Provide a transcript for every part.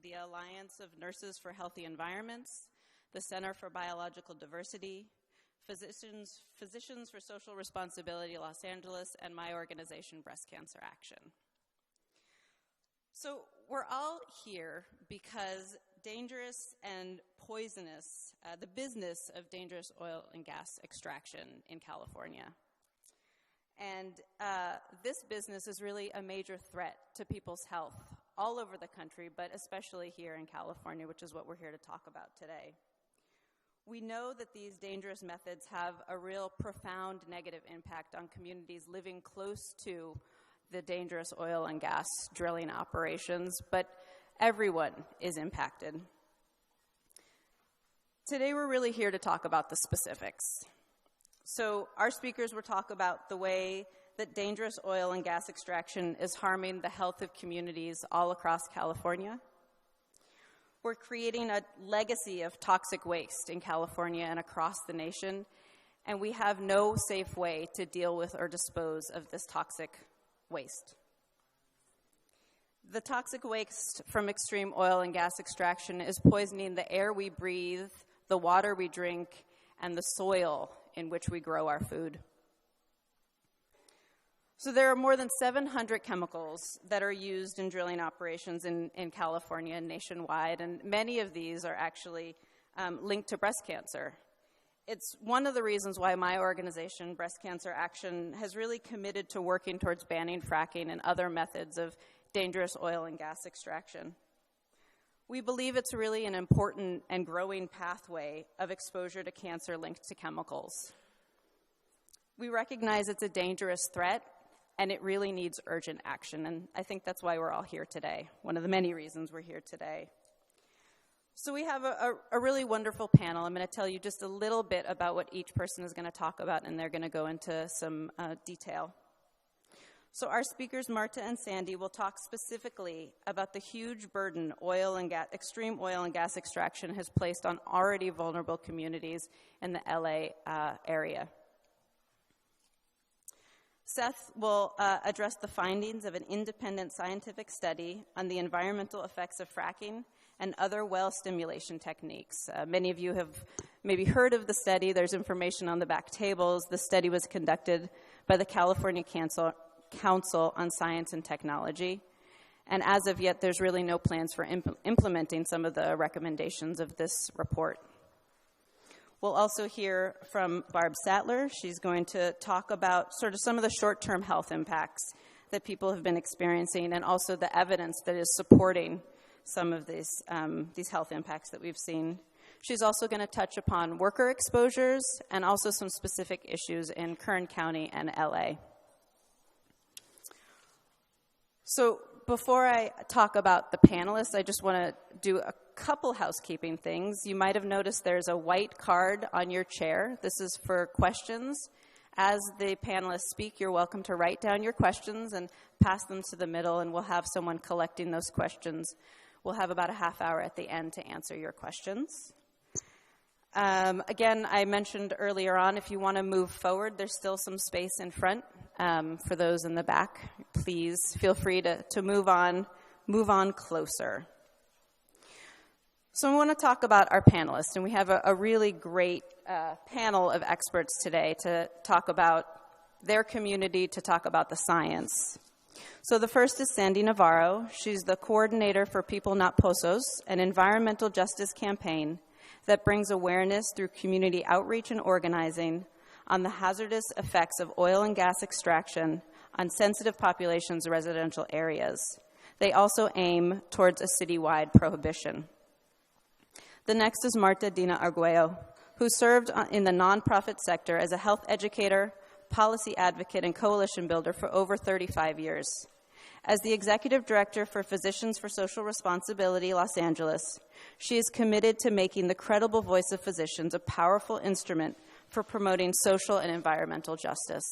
the Alliance of Nurses for Healthy Environments, the Center for Biological Diversity, Physicians for Social Responsibility Los Angeles, and my organization, Breast Cancer Action. So we're all here because dangerous and poisonous, the business of dangerous oil and gas extraction in California. And this business is really a major threat to people's health all over the country, but especially here in California, which is what we're here to talk about today. We know that these dangerous methods have a real profound negative impact on communities living close to the dangerous oil and gas drilling operations, but everyone is impacted. Today we're really here to talk about the specifics. So our speakers will talk about the way that dangerous oil and gas extraction is harming the health of communities all across California. We're creating a legacy of toxic waste in California and across the nation, and we have no safe way to deal with or dispose of this toxic waste. The toxic waste from extreme oil and gas extraction is poisoning the air we breathe, the water we drink, and the soil in which we grow our food. So there are more than 700 chemicals that are used in drilling operations in California and nationwide, and many of these are actually linked to breast cancer. It's one of the reasons why my organization, Breast Cancer Action, has really committed to working towards banning fracking and other methods of dangerous oil and gas extraction. We believe it's really an important and growing pathway of exposure to cancer linked to chemicals. We recognize it's a dangerous threat, and it really needs urgent action, and I think that's why we're all here today, one of the many reasons we're here today. So we have a really wonderful panel. I'm going to tell you just a little bit about what each person is going to talk about, and they're going to go into some detail. So our speakers, Marta and Sandy, will talk specifically about the huge burden extreme oil and gas extraction has placed on already vulnerable communities in the LA area. Seth will address the findings of an independent scientific study on the environmental effects of fracking and other well stimulation techniques. Many of you have maybe heard of the study. There's information on the back tables. The study was conducted by the California Council on Science and Technology. And as of yet, there's really no plans for implementing some of the recommendations of this report. We'll also hear from Barb Sattler. She's going to talk about sort of some of the short-term health impacts that people have been experiencing and also the evidence that is supporting some of these health impacts that we've seen. She's also going to touch upon worker exposures and also some specific issues in Kern County and LA. So before I talk about the panelists, I just want to do a couple housekeeping things. You might have noticed there's a white card on your chair. This is for questions. As the panelists speak, you're welcome to write down your questions and pass them to the middle, and we'll have someone collecting those questions. We'll have about a half hour at the end to answer your questions. Again, I mentioned earlier on, if you want to move forward, there's still some space in front for those in the back. Please feel free to move on closer. So I want to talk about our panelists, and we have a really great panel of experts today to talk about their community, to talk about the science. So the first is Sandy Navarro. She's the coordinator for People Not Pozos, an environmental justice campaign that brings awareness through community outreach and organizing on the hazardous effects of oil and gas extraction on sensitive populations in residential areas. They also aim towards a citywide prohibition. The next is Marta Dina Arguello, who served in the nonprofit sector as a health educator, policy advocate, and coalition builder for over 35 years. As the executive director for Physicians for Social Responsibility Los Angeles, she is committed to making the credible voice of physicians a powerful instrument for promoting social and environmental justice.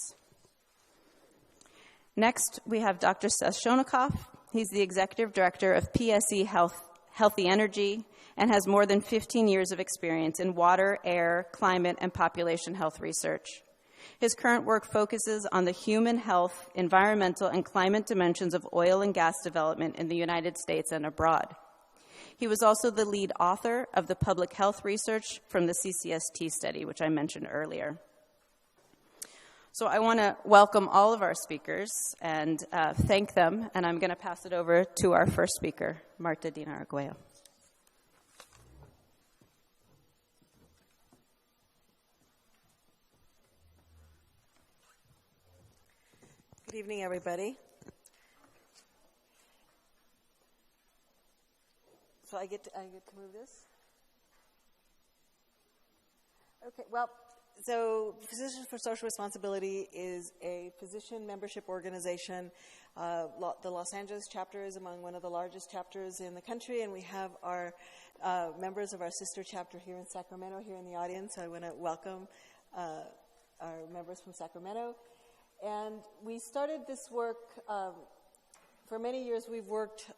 Next, we have Dr. Seth Shonikoff. He's the executive director of PSE Healthy Energy and has more than 15 years of experience in water, air, climate, and population health research. His current work focuses on the human health, environmental, and climate dimensions of oil and gas development in the United States and abroad. He was also the lead author of the public health research from the CCST study, which I mentioned earlier. So I want to welcome all of our speakers and thank them, and I'm going to pass it over to our first speaker, Marta Dina Arguello. Good evening, everybody. So I get to move this? Okay, well, so Physicians for Social Responsibility is a physician membership organization. The Los Angeles chapter is among one of the largest chapters in the country, and we have our members of our sister chapter here in Sacramento, here in the audience. So I want to welcome our members from Sacramento. And we started this work, for many years we've worked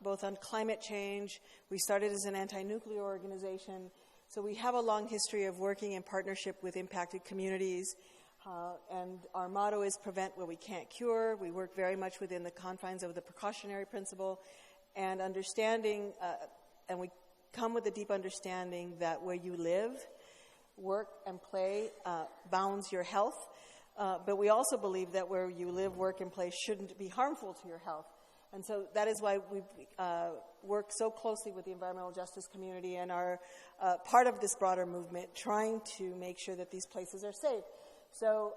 both on climate change. We started as an anti-nuclear organization. So we have a long history of working in partnership with impacted communities, and our motto is prevent what we can't cure. We work very much within the confines of the precautionary principle and understanding, and we come with a deep understanding that where you live, work, and play bounds your health, but we also believe that where you live, work, and play shouldn't be harmful to your health. And so that is why we've worked so closely with the environmental justice community and are part of this broader movement, trying to make sure that these places are safe. So,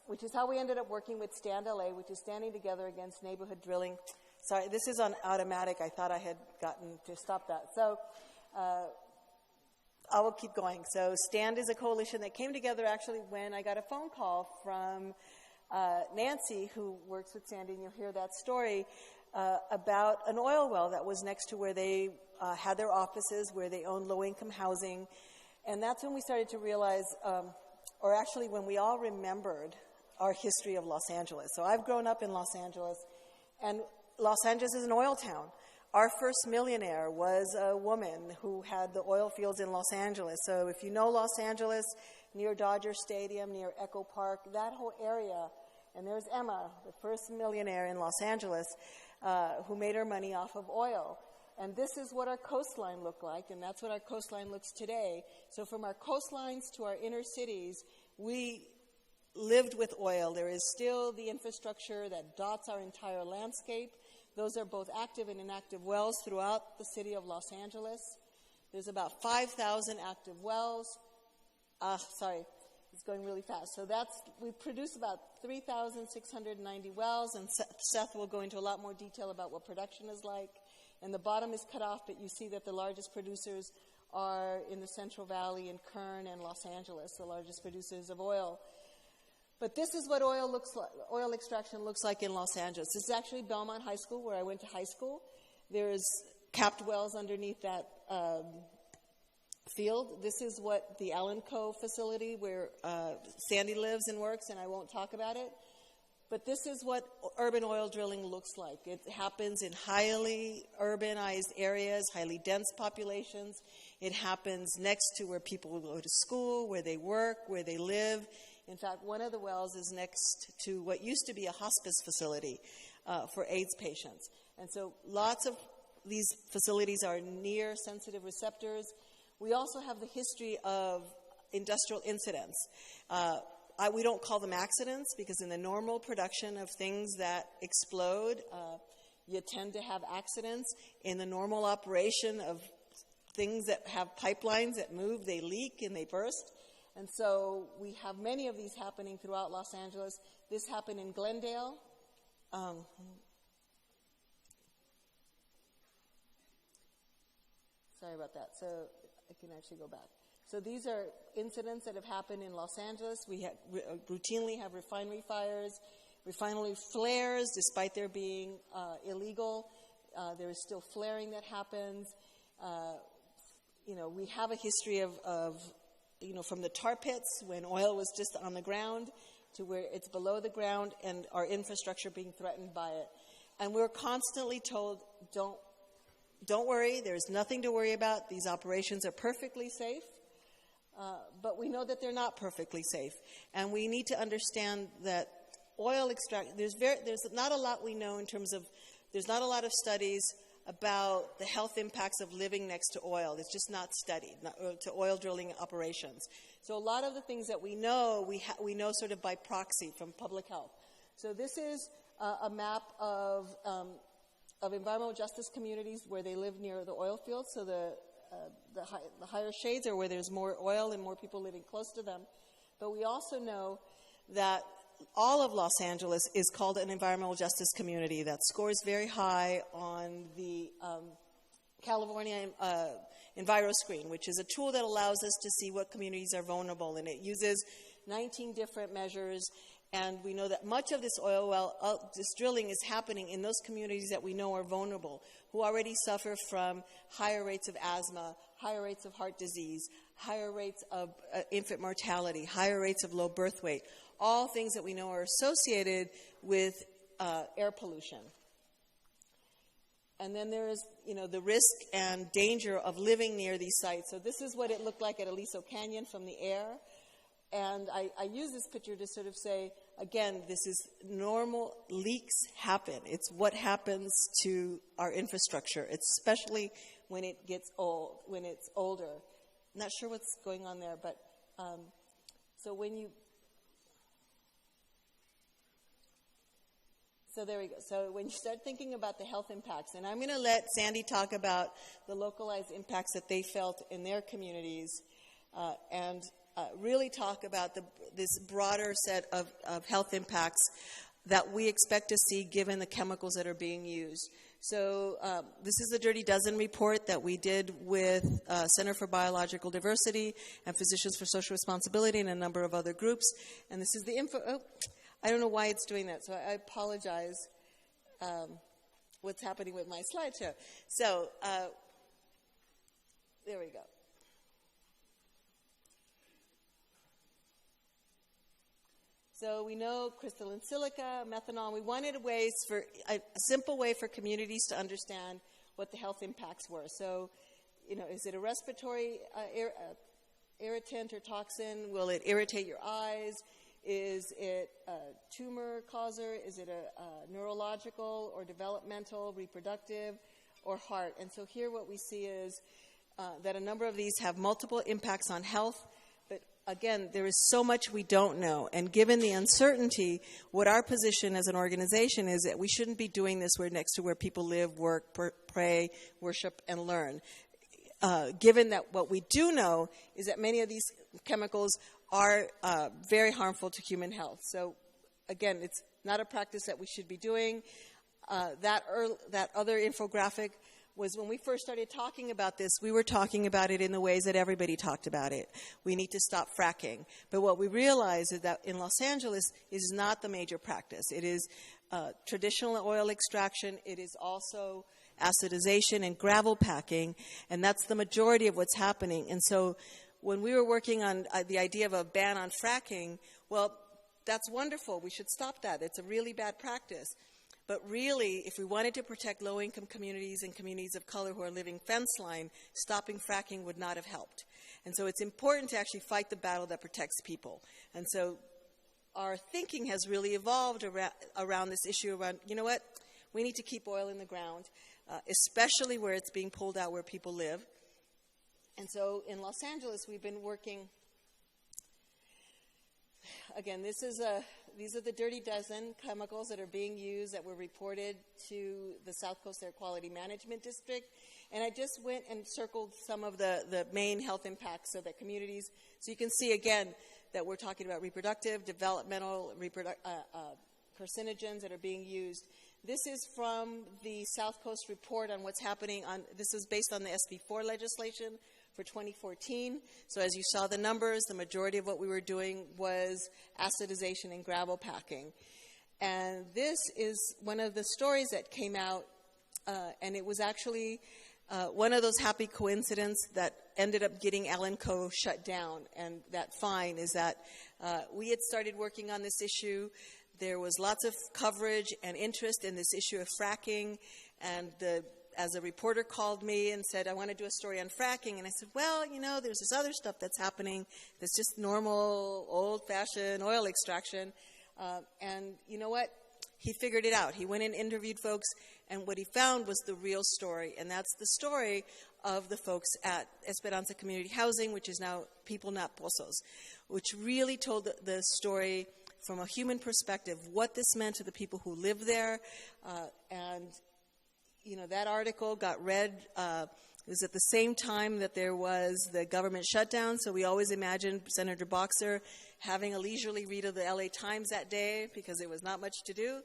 which is how we ended up working with Stand LA, which is Standing Together Against Neighborhood Drilling. Sorry, this is on automatic. I thought I had gotten to stop that. So I will keep going. So Stand is a coalition that came together actually when I got a phone call from Nancy, who works with Sandy, and you'll hear that story, about an oil well that was next to where they had their offices, where they owned low-income housing. And that's when we started to realize, or actually when we all remembered our history of Los Angeles. So I've grown up in Los Angeles, and Los Angeles is an oil town. Our first millionaire was a woman who had the oil fields in Los Angeles. So if you know Los Angeles, near Dodger Stadium, near Echo Park, that whole area, and there's Emma, the first millionaire in Los Angeles, who made her money off of oil. And this is what our coastline looked like, and that's what our coastline looks today. So from our coastlines to our inner cities, we lived with oil. There is still the infrastructure that dots our entire landscape. Those are both active and inactive wells throughout the city of Los Angeles. There's about 5,000 active wells. Sorry, it's going really fast. So we produce about 3,690 wells, and Seth will go into a lot more detail about what production is like. And the bottom is cut off, but you see that the largest producers are in the Central Valley in Kern and Los Angeles, the largest producers of oil. But this is what oil extraction looks like in Los Angeles. This is actually Belmont High School, where I went to high school. There's capped wells underneath that field. This is what the Allen Co. facility, where Sandy lives and works, and I won't talk about it. But this is what urban oil drilling looks like. It happens in highly urbanized areas, highly dense populations. It happens next to where people go to school, where they work, where they live. In fact, one of the wells is next to what used to be a hospice facility for AIDS patients. And so lots of these facilities are near sensitive receptors. We also have the history of industrial incidents. We don't call them accidents, because in the normal production of things that explode, you tend to have accidents. In the normal operation of things that have pipelines that move, they leak and they burst. And so we have many of these happening throughout Los Angeles. This happened in Glendale. Sorry about that. So I can actually go back. So these are incidents that have happened in Los Angeles. We routinely have refinery fires, refinery flares, despite their being illegal. There is still flaring that happens. We have a history of from the tar pits, when oil was just on the ground, to where it's below the ground and our infrastructure being threatened by it. And we're constantly told, don't worry, there's nothing to worry about. These operations are perfectly safe. But we know that they're not perfectly safe. And we need to understand that oil extraction, there's not a lot we know in terms of, there's not a lot of studies about the health impacts of living next to oil. It's just not studied, to oil drilling operations. So a lot of the things that we know, we know sort of by proxy from public health. So this is a map of environmental justice communities where they live near the oil fields. So the higher shades are where there's more oil and more people living close to them. But we also know that all of Los Angeles is called an environmental justice community that scores very high on the California EnviroScreen, which is a tool that allows us to see what communities are vulnerable. And it uses 19 different measures. And we know that much of this oil well, this drilling is happening in those communities that we know are vulnerable, who already suffer from higher rates of asthma, higher rates of heart disease, higher rates of infant mortality, higher rates of low birth weight, all things that we know are associated with air pollution. And then there is, the risk and danger of living near these sites. So this is what it looked like at Aliso Canyon from the air. And I use this picture to sort of say, again, this is normal. Leaks happen. It's what happens to our infrastructure, especially when it gets old, when it's older. I'm not sure what's going on there, but so there we go. So when you start thinking about the health impacts, and I'm going to let Sandy talk about the localized impacts that they felt in their communities, and really talk about this broader set of health impacts that we expect to see given the chemicals that are being used. So this is the Dirty Dozen report that we did with Center for Biological Diversity and Physicians for Social Responsibility and a number of other groups. And this is the info. Oh, I don't know why it's doing that, so I apologize what's happening with my slideshow. So there we go. So we know crystalline silica, methanol. We wanted a simple way for communities to understand what the health impacts were. So, is it a respiratory irritant or toxin? Will it irritate your eyes? Is it a tumor causer? Is it a neurological or developmental, reproductive, or heart? And so here what we see is that a number of these have multiple impacts on health. Again, there is so much we don't know. And given the uncertainty, what our position as an organization is that we shouldn't be doing this next to where people live, work, pray, worship, and learn. Given that what we do know is that many of these chemicals are very harmful to human health. So, again, it's not a practice that we should be doing. That other infographic was when we first started talking about this, we were talking about it in the ways that everybody talked about it. We need to stop fracking. But what we realized is that in Los Angeles is not the major practice. It is traditional oil extraction. It is also acidization and gravel packing, and that's the majority of what's happening. And so when we were working on the idea of a ban on fracking, well, that's wonderful. We should stop that. It's a really bad practice. But really, if we wanted to protect low-income communities and communities of color who are living fence line, stopping fracking would not have helped. And so it's important to actually fight the battle that protects people. And so our thinking has really evolved around this issue around, we need to keep oil in the ground, especially where it's being pulled out where people live. And so in Los Angeles, we've been working. Again, these are the Dirty Dozen chemicals that are being used that were reported to the South Coast Air Quality Management District. And I just went and circled some of the main health impacts of the communities. So you can see, again, that we're talking about reproductive, developmental, carcinogens that are being used. This is from the South Coast report on what's happening this is based on the SB4 legislation for 2014. So as you saw the numbers, the majority of what we were doing was acidization and gravel packing. And this is one of the stories that came out, and it was actually one of those happy coincidences that ended up getting Allen Co. shut down. And that fine is that we had started working on this issue. There was lots of coverage and interest in this issue of fracking, and as a reporter called me and said, I want to do a story on fracking. And I said, well, there's this other stuff that's happening that's just normal, old-fashioned oil extraction. And you know what? He figured it out. He went and interviewed folks, And what he found was the real story, and that's the story of the folks at Esperanza Community Housing, which is now People Not Pozos, which really told the story from a human perspective, what this meant to the people who live there. And, you know, that article got read. It was at the same time that there was the government shutdown, so we always imagined Senator Boxer having a leisurely read of the LA Times that day because there was not much to do.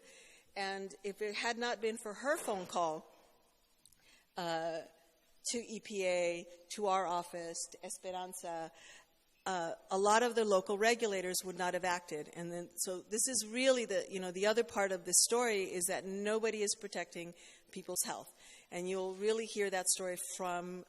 And if it had not been for her phone call to EPA, to our office, to Esperanza, a lot of the local regulators would not have acted. And then, so this is really the other part of this story is that nobody is protecting people's health. And you'll really hear that story from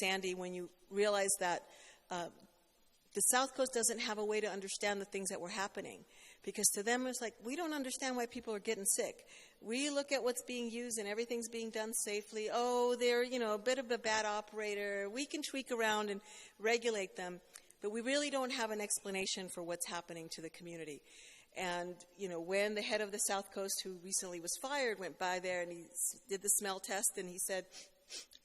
Sandy when you realize that the South Coast doesn't have a way to understand the things that were happening. Because to them, it's like, we don't understand why people are getting sick. We look at what's being used and everything's being done safely. Oh, they're, a bit of a bad operator. We can tweak around and regulate them. But we really don't have an explanation for what's happening to the community. And, when the head of the South Coast, who recently was fired, went by there and he did the smell test and he said,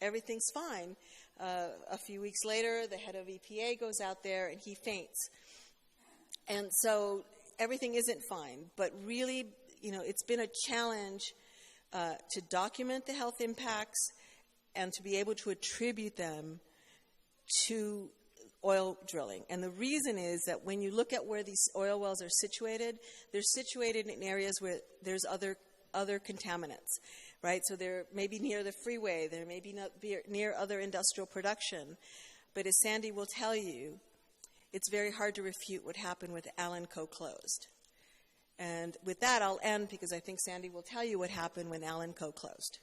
everything's fine. A few weeks later, the head of EPA goes out there and he faints. And so everything isn't fine. But really, it's been a challenge to document the health impacts and to be able to attribute them to oil drilling. And the reason is that when you look at where these oil wells are situated, they're situated in areas where there's other contaminants, right? So they're maybe near the freeway, they're maybe not near other industrial production. But as Sandy will tell you, it's very hard to refute what happened with Allen Co. closed. And with that, I'll end because I think Sandy will tell you what happened when Allen Co. closed.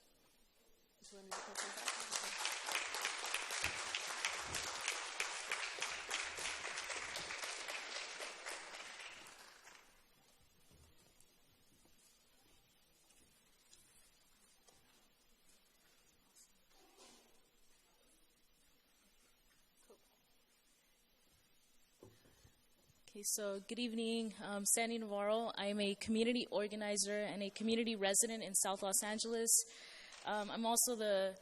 So good evening, Sandy Navarro. I'm a community organizer and a community resident in South Los Angeles. I'm also the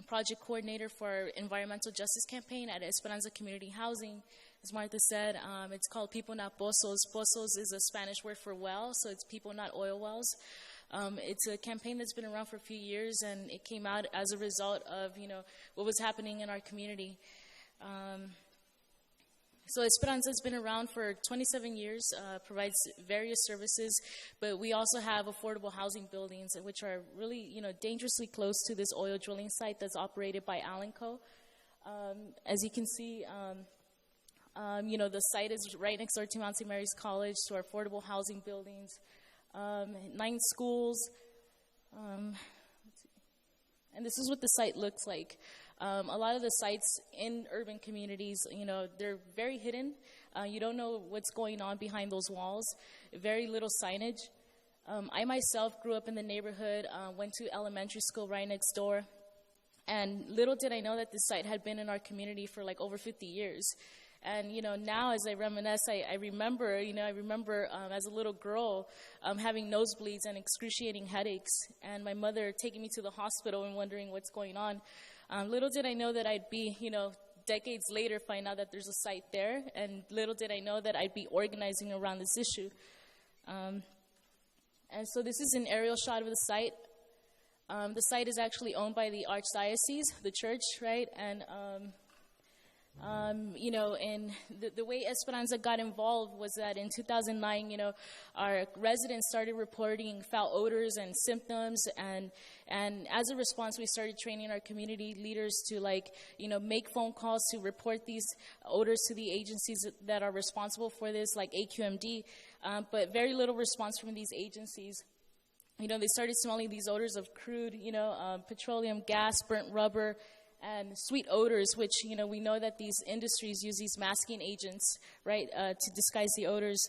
project coordinator for our environmental justice campaign at Esperanza Community Housing. As Martha said, it's called People Not Pozos. Pozos is a Spanish word for well, so it's people not oil wells. It's a campaign that's been around for a few years, and it came out as a result of, what was happening in our community. So Esperanza has been around for 27 years, provides various services, but we also have affordable housing buildings, which are really, dangerously close to this oil drilling site that's operated by Allen Co. As you can see, the site is right next door to Mount St. Mary's College, to our affordable housing buildings, 9 schools, and this is what the site looks like. A lot of the sites in urban communities, they're very hidden. You don't know what's going on behind those walls. Very little signage. I myself grew up in the neighborhood, went to elementary school right next door, and little did I know that this site had been in our community for like over 50 years. And, now as I reminisce, I remember as a little girl having nosebleeds and excruciating headaches, and my mother taking me to the hospital and wondering what's going on. Little did I know that I'd be, decades later find out that there's a site there, and little did I know that I'd be organizing around this issue. And so this is an aerial shot of the site. The site is actually owned by the Archdiocese, the church, right? And and the way Esperanza got involved was that in 2009, our residents started reporting foul odors and symptoms, and as a response, we started training our community leaders to make phone calls to report these odors to the agencies that are responsible for this, like AQMD, but very little response from these agencies. They started smelling these odors of crude, petroleum, gas, burnt rubber, and sweet odors, which, we know that these industries use these masking agents, right, to disguise the odors.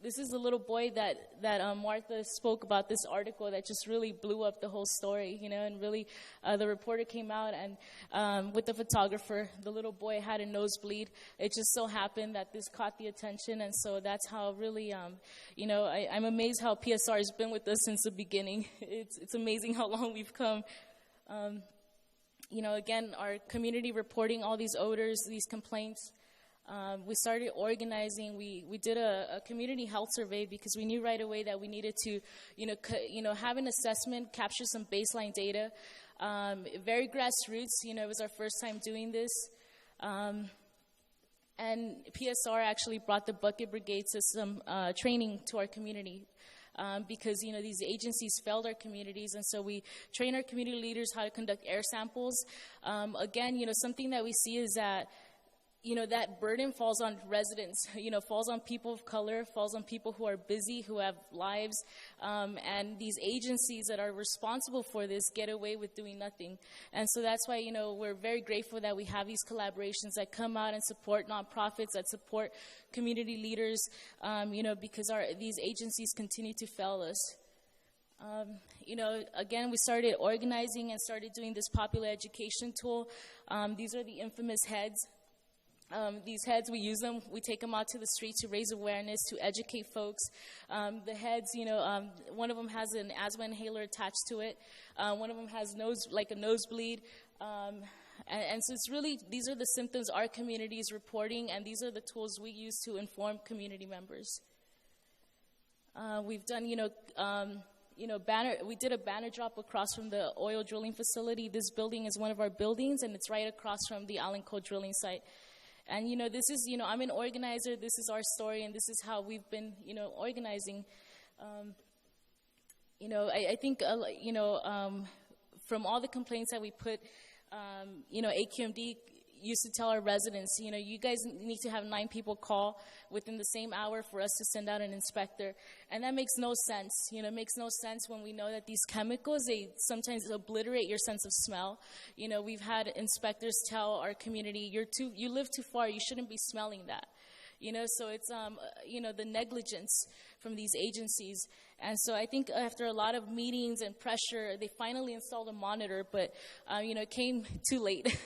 This is the little boy that Martha spoke about, this article that just really blew up the whole story, and really the reporter came out and with the photographer, the little boy had a nosebleed. It just so happened that this caught the attention, and so that's how really, I'm amazed how PSR has been with us since the beginning. It's amazing how long we've come. Again, our community reporting all these odors, these complaints. We started organizing. We did a community health survey because we knew right away that we needed to, have an assessment, capture some baseline data. Very grassroots. It was our first time doing this. And PSR actually brought the bucket brigade system training to our community. Because, these agencies failed our communities, and so we train our community leaders how to conduct air samples. Again, something that we see is that, that burden falls on residents, falls on people of color, falls on people who are busy, who have lives, and these agencies that are responsible for this get away with doing nothing. And so that's why, we're very grateful that we have these collaborations that come out and support nonprofits, that support community leaders, because these agencies continue to fail us. Again, we started organizing and started doing this popular education tool. These are the infamous heads. These heads, we use them, we take them out to the street to raise awareness, to educate folks. The heads, one of them has an asthma inhaler attached to it. One of them has a nosebleed. And so it's really, these are the symptoms our community is reporting, and these are the tools we use to inform community members. We've done, we did a banner drop across from the oil drilling facility. This building is one of our buildings, and it's right across from the Allen Cole drilling site. And, this is, I'm an organizer, this is our story, and this is how we've been, organizing. I think, from all the complaints that we put, AQMD used to tell our residents, you guys need to have 9 people call within the same hour for us to send out an inspector. And that makes no sense. It makes no sense when we know that these chemicals, they sometimes obliterate your sense of smell. We've had inspectors tell our community, you live too far, you shouldn't be smelling that. So it's, the negligence from these agencies. And so I think after a lot of meetings and pressure, they finally installed a monitor, but, it came too late.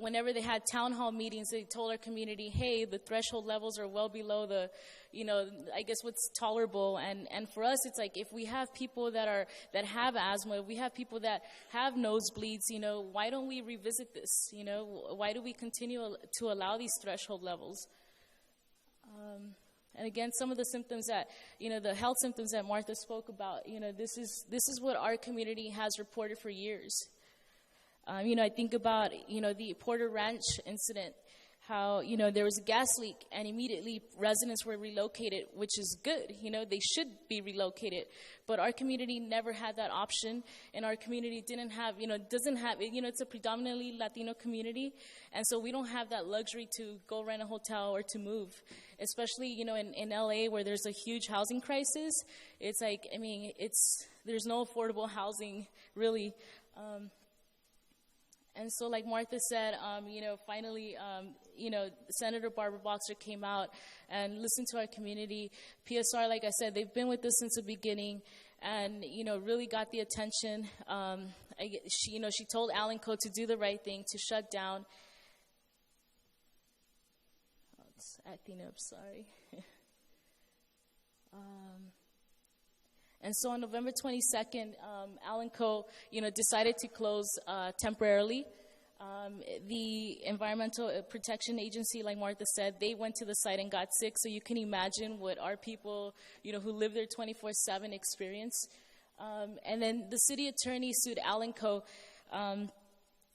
Whenever they had town hall meetings, they told our community, hey, the threshold levels are well below the, I guess what's tolerable. And for us, it's like, if we have people that have asthma, if we have people that have nosebleeds, why don't we revisit this? Why do we continue to allow these threshold levels? And again, some of the symptoms that, the health symptoms that Martha spoke about, this is what our community has reported for years. I think about, the Porter Ranch incident, how, there was a gas leak and immediately residents were relocated, which is good. They should be relocated. But our community never had that option, and our community didn't have, doesn't have, it's a predominantly Latino community, and so we don't have that luxury to go rent a hotel or to move, especially, in LA where there's a huge housing crisis. It's like, there's no affordable housing, really. And so, like Martha said, finally, Senator Barbara Boxer came out and listened to our community. PSR, like I said, they've been with us since the beginning, and really got the attention. She told Allen Cole to do the right thing, to shut down. Oh, it's acting up. Sorry. And so on November 22nd, Allen Cole, decided to close temporarily. The Environmental Protection Agency, like Martha said, they went to the site and got sick. So you can imagine what our people, who live there 24/7 experience. And then the city attorney sued Allen Cole.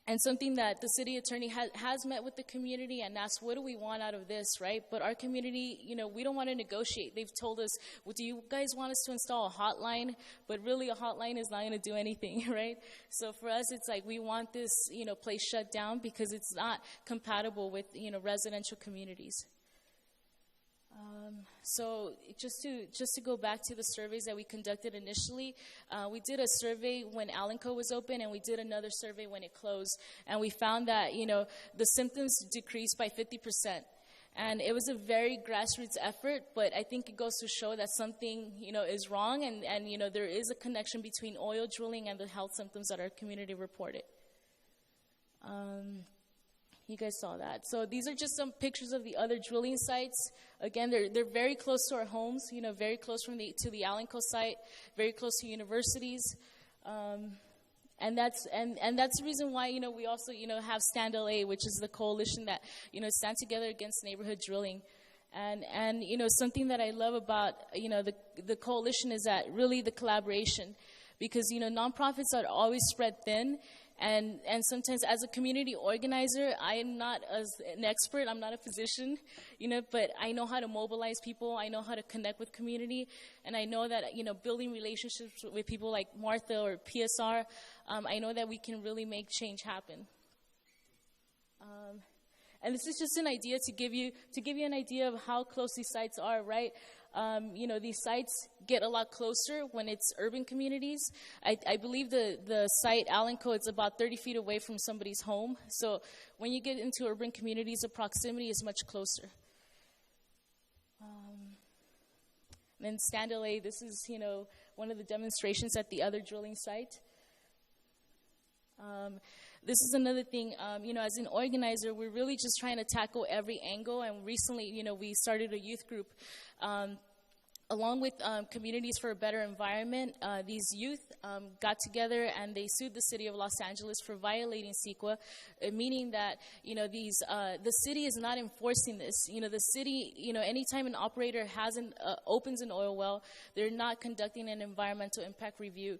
And something that the city attorney has met with the community and asked, what do we want out of this, right? But our community, we don't want to negotiate. They've told us, well, do you guys want us to install a hotline? But really, a hotline is not going to do anything, right? So for us, it's like we want this, place shut down because it's not compatible with, residential communities. So just to go back to the surveys that we conducted initially, we did a survey when Allen Cole was open, and we did another survey when it closed. And we found that, the symptoms decreased by 50%. And it was a very grassroots effort, but I think it goes to show that something, is wrong, and there is a connection between oil drilling and the health symptoms that our community reported. You guys saw that. So these are just some pictures of the other drilling sites. Again, they're very close to our homes, very close to the Alenco site, very close to universities. And that's the reason why, we also, have Stand LA, which is the coalition that, stand together against neighborhood drilling. And something that I love about, the coalition is that really the collaboration, because, nonprofits are always spread thin. And sometimes as a community organizer, I am not an expert, I'm not a physician, but I know how to mobilize people, I know how to connect with community, and I know that, building relationships with people like Martha or PSR, I know that we can really make change happen. And this is just an idea to give you an idea of how close these sites are, right? These sites get a lot closer when it's urban communities. I believe the site, Alenco, it's about 30 feet away from somebody's home. So when you get into urban communities, the proximity is much closer. And then Stand LA, this is, one of the demonstrations at the other drilling site. This is another thing, as an organizer, we're really just trying to tackle every angle. And recently, we started a youth group along with Communities for a Better Environment. These youth got together and they sued the city of Los Angeles for violating CEQA, meaning that, the city is not enforcing this. The city, anytime an operator opens an oil well, they're not conducting an environmental impact review,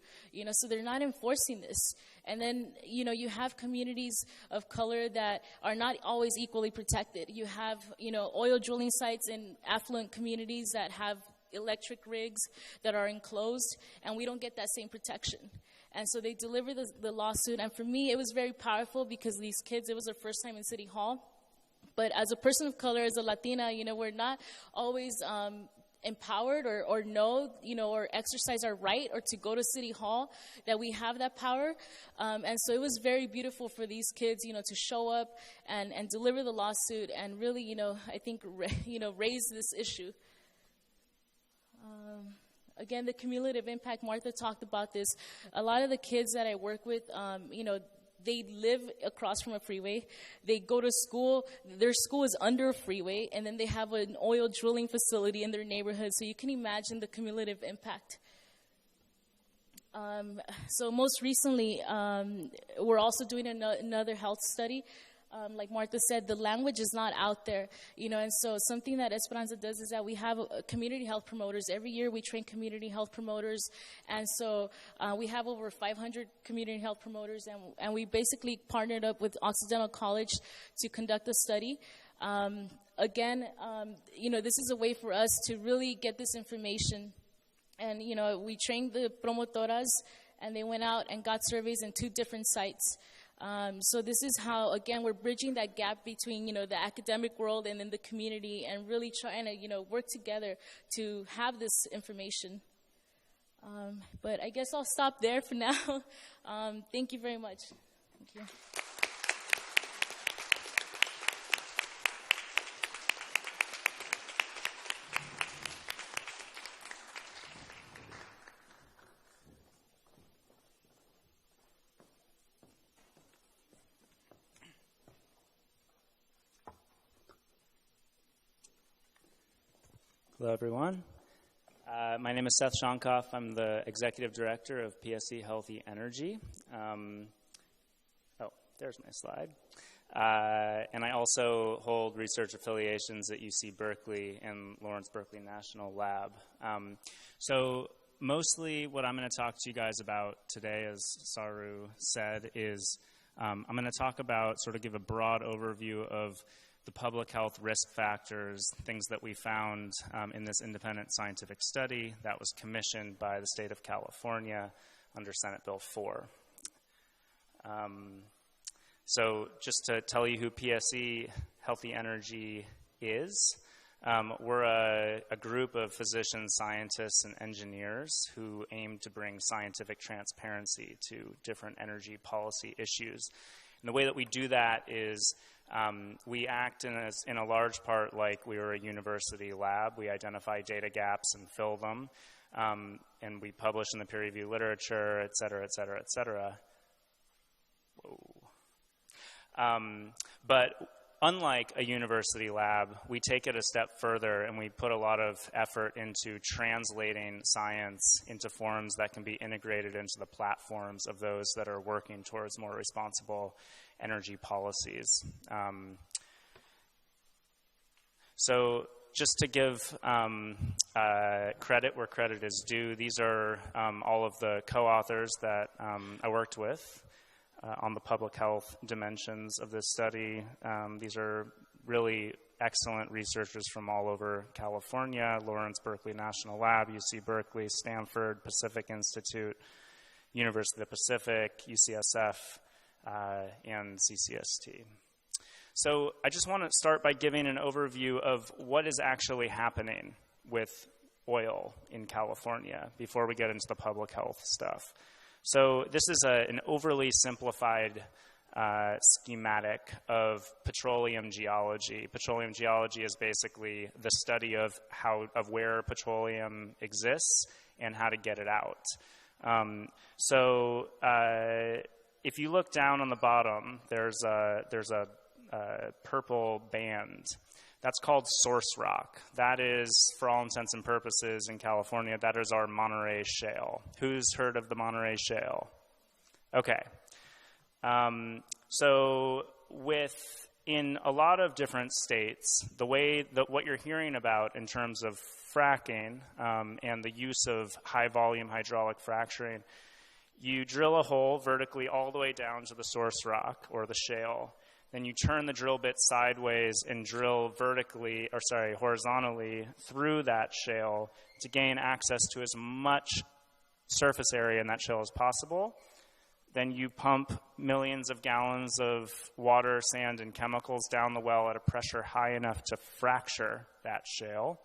so they're not enforcing this. And then, you have communities of color that are not always equally protected. You have, oil drilling sites in affluent communities that have electric rigs that are enclosed, and we don't get that same protection. And so they deliver the lawsuit, and for me, it was very powerful because these kids, it was their first time in City Hall. But as a person of color, as a Latina, we're not always empowered or know, or exercise our right or to go to City Hall, that we have that power. And so it was very beautiful for these kids, to show up and deliver the lawsuit and really, I think, raise this issue. Again, the cumulative impact, Martha talked about this. A lot of the kids that I work with, they live across from a freeway. They go to school. Their school is under a freeway, and then they have an oil drilling facility in their neighborhood. So you can imagine the cumulative impact. So most recently, we're also doing another health study. Like Martha said, the language is not out there, and so something that Esperanza does is that we have community health promoters. Every year we train community health promoters, and so we have over 500 community health promoters, and we basically partnered up with Occidental College to conduct a study. Again, this is a way for us to really get this information, and, we trained the promotoras, and they went out and got surveys in 2 different sites. So this is how, again, we're bridging that gap between, the academic world and then the community, and really trying to, work together to have this information. But I guess I'll stop there for now. Thank you very much. Thank you. Hello, everyone. My name is Seth Shonkoff. I'm the Executive Director of PSC Healthy Energy. There's my slide. And I also hold research affiliations at UC Berkeley and Lawrence Berkeley National Lab. So mostly what I'm going to talk to you guys about today, as Saru said, is I'm going to talk about, sort of give a broad overview of the public health risk factors, things that we found in this independent scientific study that was commissioned by the state of California under Senate Bill 4. So just to tell you who PSC Healthy Energy is, we're a group of physicians, scientists, and engineers who aim to bring scientific transparency to different energy policy issues. And the way that we do that is We act in a large part like we were a university lab. We identify data gaps and fill them, and we publish in the peer-reviewed literature, et cetera, et cetera, et cetera. Whoa. But unlike a university lab, we take it a step further and we put a lot of effort into translating science into forms that can be integrated into the platforms of those that are working towards more responsible energy policies. So just to give credit where credit is due, these are all of the co-authors that I worked with on the public health dimensions of this study. These are really excellent researchers from all over California: Lawrence Berkeley National Lab, UC Berkeley, Stanford, Pacific Institute, University of the Pacific, UCSF, and CCST. So I just want to start by giving an overview of what is actually happening with oil in California before we get into the public health stuff. So this is an overly simplified schematic of petroleum geology. Petroleum geology is basically the study of where petroleum exists and how to get it out. If you look down on the bottom, there's a purple band. That's called source rock. That is, for all intents and purposes in California, that is our Monterey Shale. Who's heard of the Monterey Shale? Okay. In a lot of different states, what you're hearing about in terms of fracking and the use of high-volume hydraulic fracturing, you drill a hole vertically all the way down to the source rock or the shale. Then you turn the drill bit sideways and drill horizontally through that shale to gain access to as much surface area in that shale as possible. Then you pump millions of gallons of water, sand, and chemicals down the well at a pressure high enough to fracture that shale.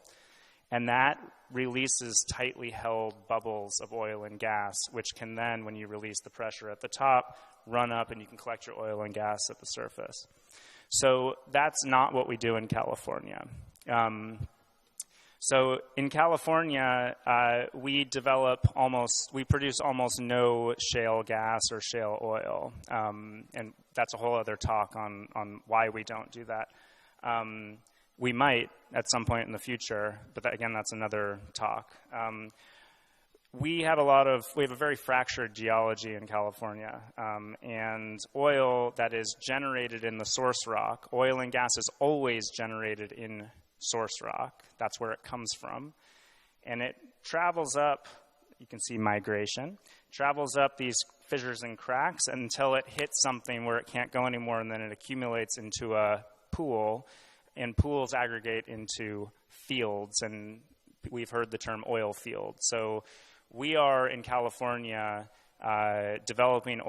And that releases tightly held bubbles of oil and gas, which can then, when you release the pressure at the top, run up and you can collect your oil and gas at the surface. So that's not what we do in California. So in California, we produce almost no shale gas or shale oil. And that's a whole other talk on why we don't do that. We might at some point in the future, but again, that's another talk. We have a very fractured geology in California, and oil that is generated in the source rock, oil and gas is always generated in source rock. That's where it comes from. And it travels up, you can see migration, travels up these fissures and cracks until it hits something where it can't go anymore, and then it accumulates into a pool, and pools aggregate into fields, and we've heard the term oil field. So we are in California developing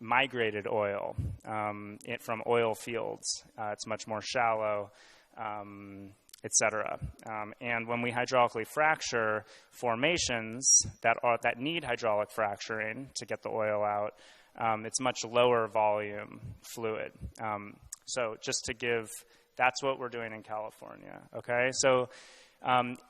migrated oil from oil fields. It's much more shallow, et cetera. And when we hydraulically fracture formations that need hydraulic fracturing to get the oil out, it's much lower volume fluid. So just to give, that's what we're doing in California, okay? So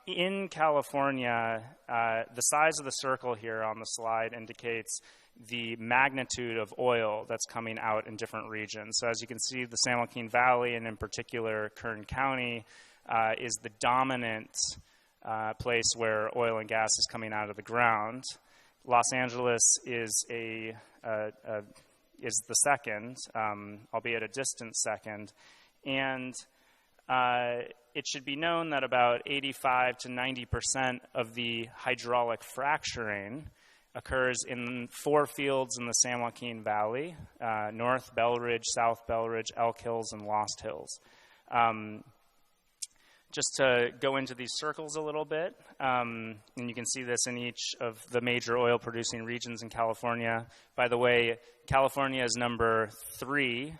in California, the size of the circle here on the slide indicates the magnitude of oil that's coming out in different regions. So as you can see, the San Joaquin Valley, and in particular Kern County, is the dominant place where oil and gas is coming out of the ground. Los Angeles is the second, albeit a distant second. And it should be known that about 85 to 90% of the hydraulic fracturing occurs in 4 fields in the San Joaquin Valley: North Belridge, South Belridge, Elk Hills, and Lost Hills. Just to go into these circles a little bit, and you can see this in each of the major oil-producing regions in California. By the way, California is number 3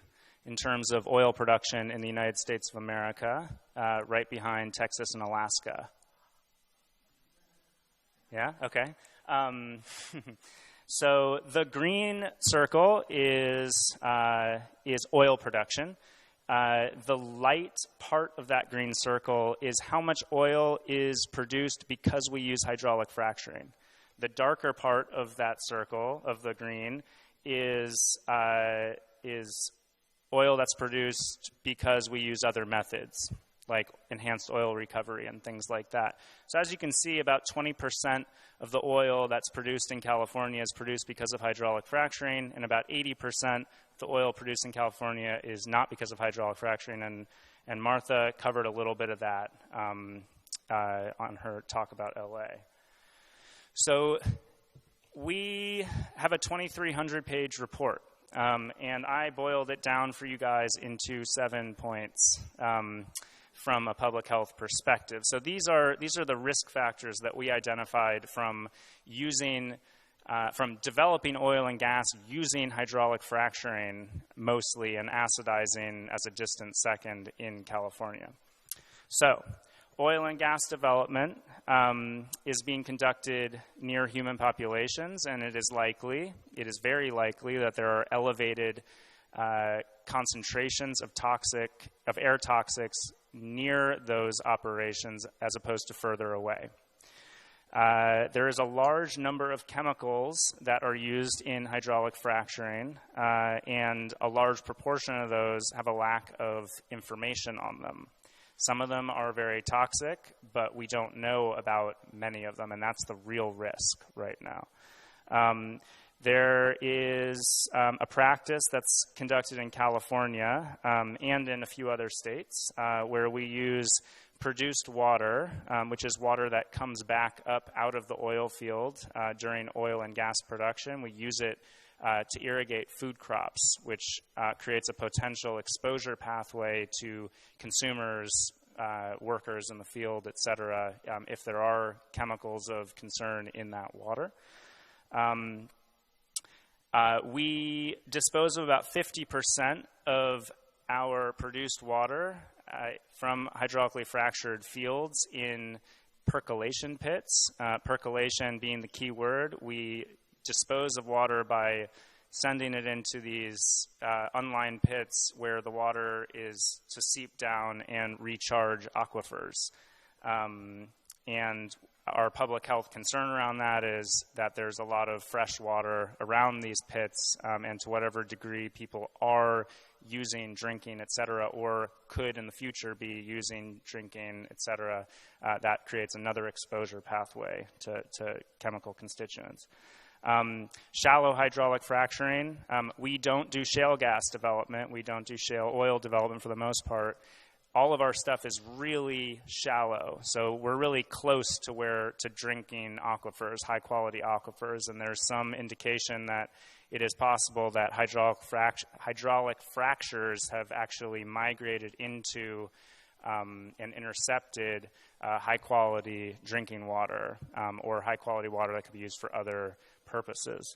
in terms of oil production in the United States of America, right behind Texas and Alaska. Yeah? Okay. So the green circle is oil production, the light part of that green circle is how much oil is produced because we use hydraulic fracturing. The darker part of that circle, of the green, is oil that's produced because we use other methods, like enhanced oil recovery and things like that. So as you can see, about 20% of the oil that's produced in California is produced because of hydraulic fracturing, and about 80% of the oil produced in California is not because of hydraulic fracturing, and Martha covered a little bit of that on her talk about LA. So we have a 2,300-page report, and I boiled it down for you guys into 7 points from a public health perspective. So these are the risk factors that we identified from developing oil and gas using hydraulic fracturing mostly, and acidizing as a distant second in California. So oil and gas development is being conducted near human populations, and it is very likely that there are elevated concentrations of air toxics near those operations as opposed to further away. There is a large number of chemicals that are used in hydraulic fracturing, and a large proportion of those have a lack of information on them. Some of them are very toxic, but we don't know about many of them, and that's the real risk right now. There is a practice that's conducted in California and in a few other states where we use produced water, which is water that comes back up out of the oil field during oil and gas production. We use it to irrigate food crops, which creates a potential exposure pathway to consumers, workers in the field, et cetera, if there are chemicals of concern in that water. We dispose of about 50% of our produced water from hydraulically fractured fields in percolation pits. Percolation being the key word. We dispose of water by sending it into these unlined pits where the water is to seep down and recharge aquifers. And our public health concern around that is that there's a lot of fresh water around these pits, and to whatever degree people are using, drinking, et cetera, or could in the future be using, drinking, et cetera, that creates another exposure pathway to chemical constituents. Shallow hydraulic fracturing. We don't do shale gas development. We don't do shale oil development for the most part. All of our stuff is really shallow, so we're really close to drinking aquifers, high-quality aquifers, and there's some indication that it is possible that hydraulic fractures have actually migrated into and intercepted high-quality drinking water or high-quality water that could be used for other purposes.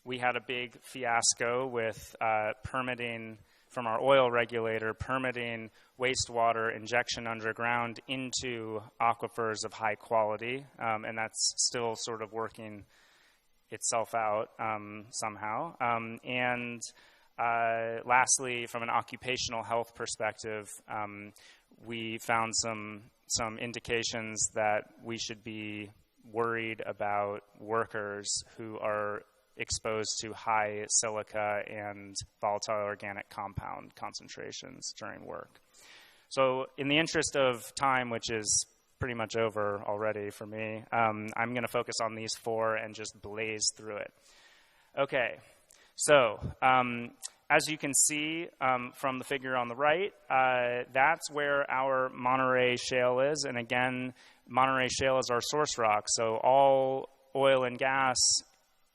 We had a big fiasco with permitting from our oil regulator, permitting wastewater injection underground into aquifers of high quality, and that's still sort of working itself out somehow. Lastly, from an occupational health perspective, we found some indications that we should be worried about workers who are exposed to high silica and volatile organic compound concentrations during work. So in the interest of time, which is pretty much over already for me, I'm going to focus on these 4 and just blaze through it. Okay, so as you can see from the figure on the right, that's where our Monterey Shale is. And again, Monterey Shale is our source rock. So all oil and gas,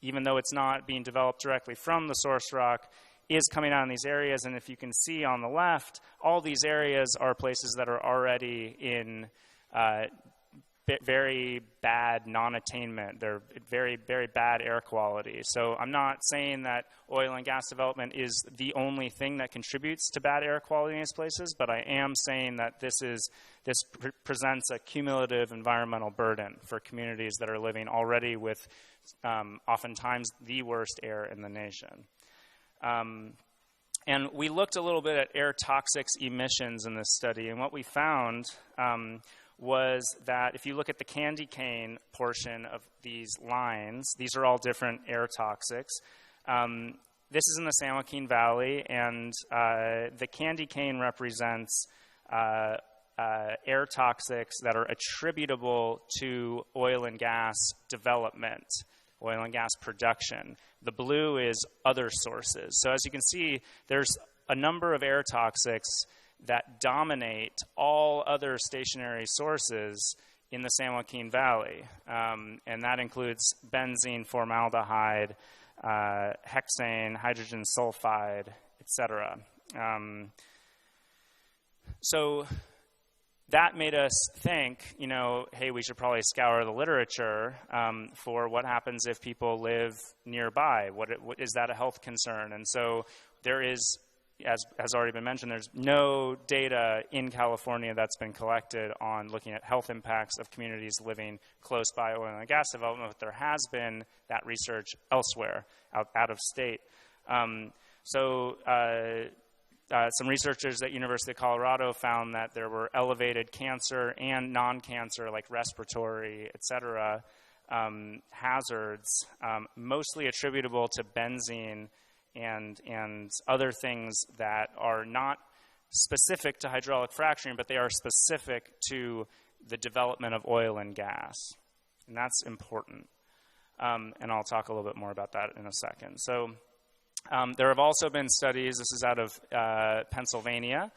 even though it's not being developed directly from the source rock, is coming out in these areas. And if you can see on the left, all these areas are places that are already in very bad non-attainment. They're very, very bad air quality. So I'm not saying that oil and gas development is the only thing that contributes to bad air quality in these places, but I am saying that this presents a cumulative environmental burden for communities that are living already with oftentimes the worst air in the nation. And we looked a little bit at air toxics emissions in this study, and what we found was that if you look at the candy cane portion of these lines, these are all different air toxics. This is in the San Joaquin Valley, and the candy cane represents air toxics that are attributable to oil and gas development, oil and gas production. The blue is other sources. So as you can see, there's a number of air toxics that dominate all other stationary sources in the San Joaquin Valley. And that includes benzene, formaldehyde, hexane, hydrogen sulfide, etc. So that made us think, hey, we should probably scour the literature for what happens if people live nearby. What is that a health concern? And so there is, as has already been mentioned, there's no data in California that's been collected on looking at health impacts of communities living close by oil and gas development, but there has been that research elsewhere, out of state. Some researchers at University of Colorado found that there were elevated cancer and non-cancer, like respiratory, et cetera, hazards, mostly attributable to benzene and other things that are not specific to hydraulic fracturing, but they are specific to the development of oil and gas. And that's important. And I'll talk a little bit more about that in a second. So there have also been studies, this is out of Pennsylvania,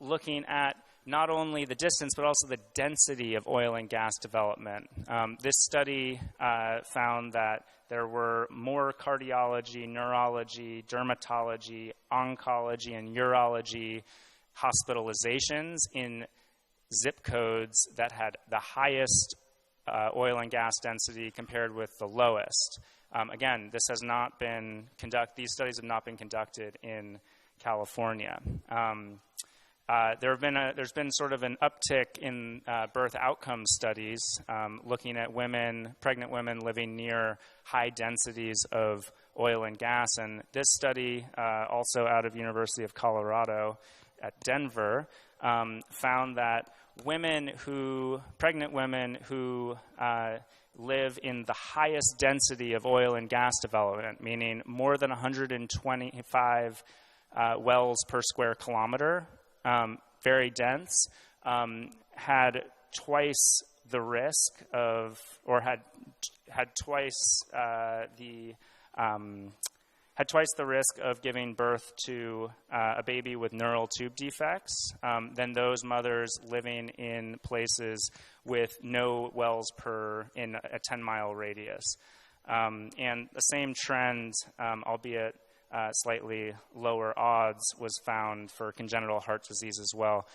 looking at not only the distance, but also the density of oil and gas development. This study found that there were more cardiology, neurology, dermatology, oncology, and urology hospitalizations in zip codes that had the highest oil and gas density compared with the lowest. Again, this has not been these studies have not been conducted in California. There's been sort of an uptick in birth outcome studies looking at pregnant women living near high densities of oil and gas. And this study, also out of University of Colorado at Denver, found that pregnant women who live in the highest density of oil and gas development, meaning more than 125 wells per square kilometer, very dense, had twice the risk of, or had twice the risk of giving birth to a baby with neural tube defects than those mothers living in places with no wells in a 10-mile radius. And the same trend, albeit slightly lower odds, was found for congenital heart disease as well.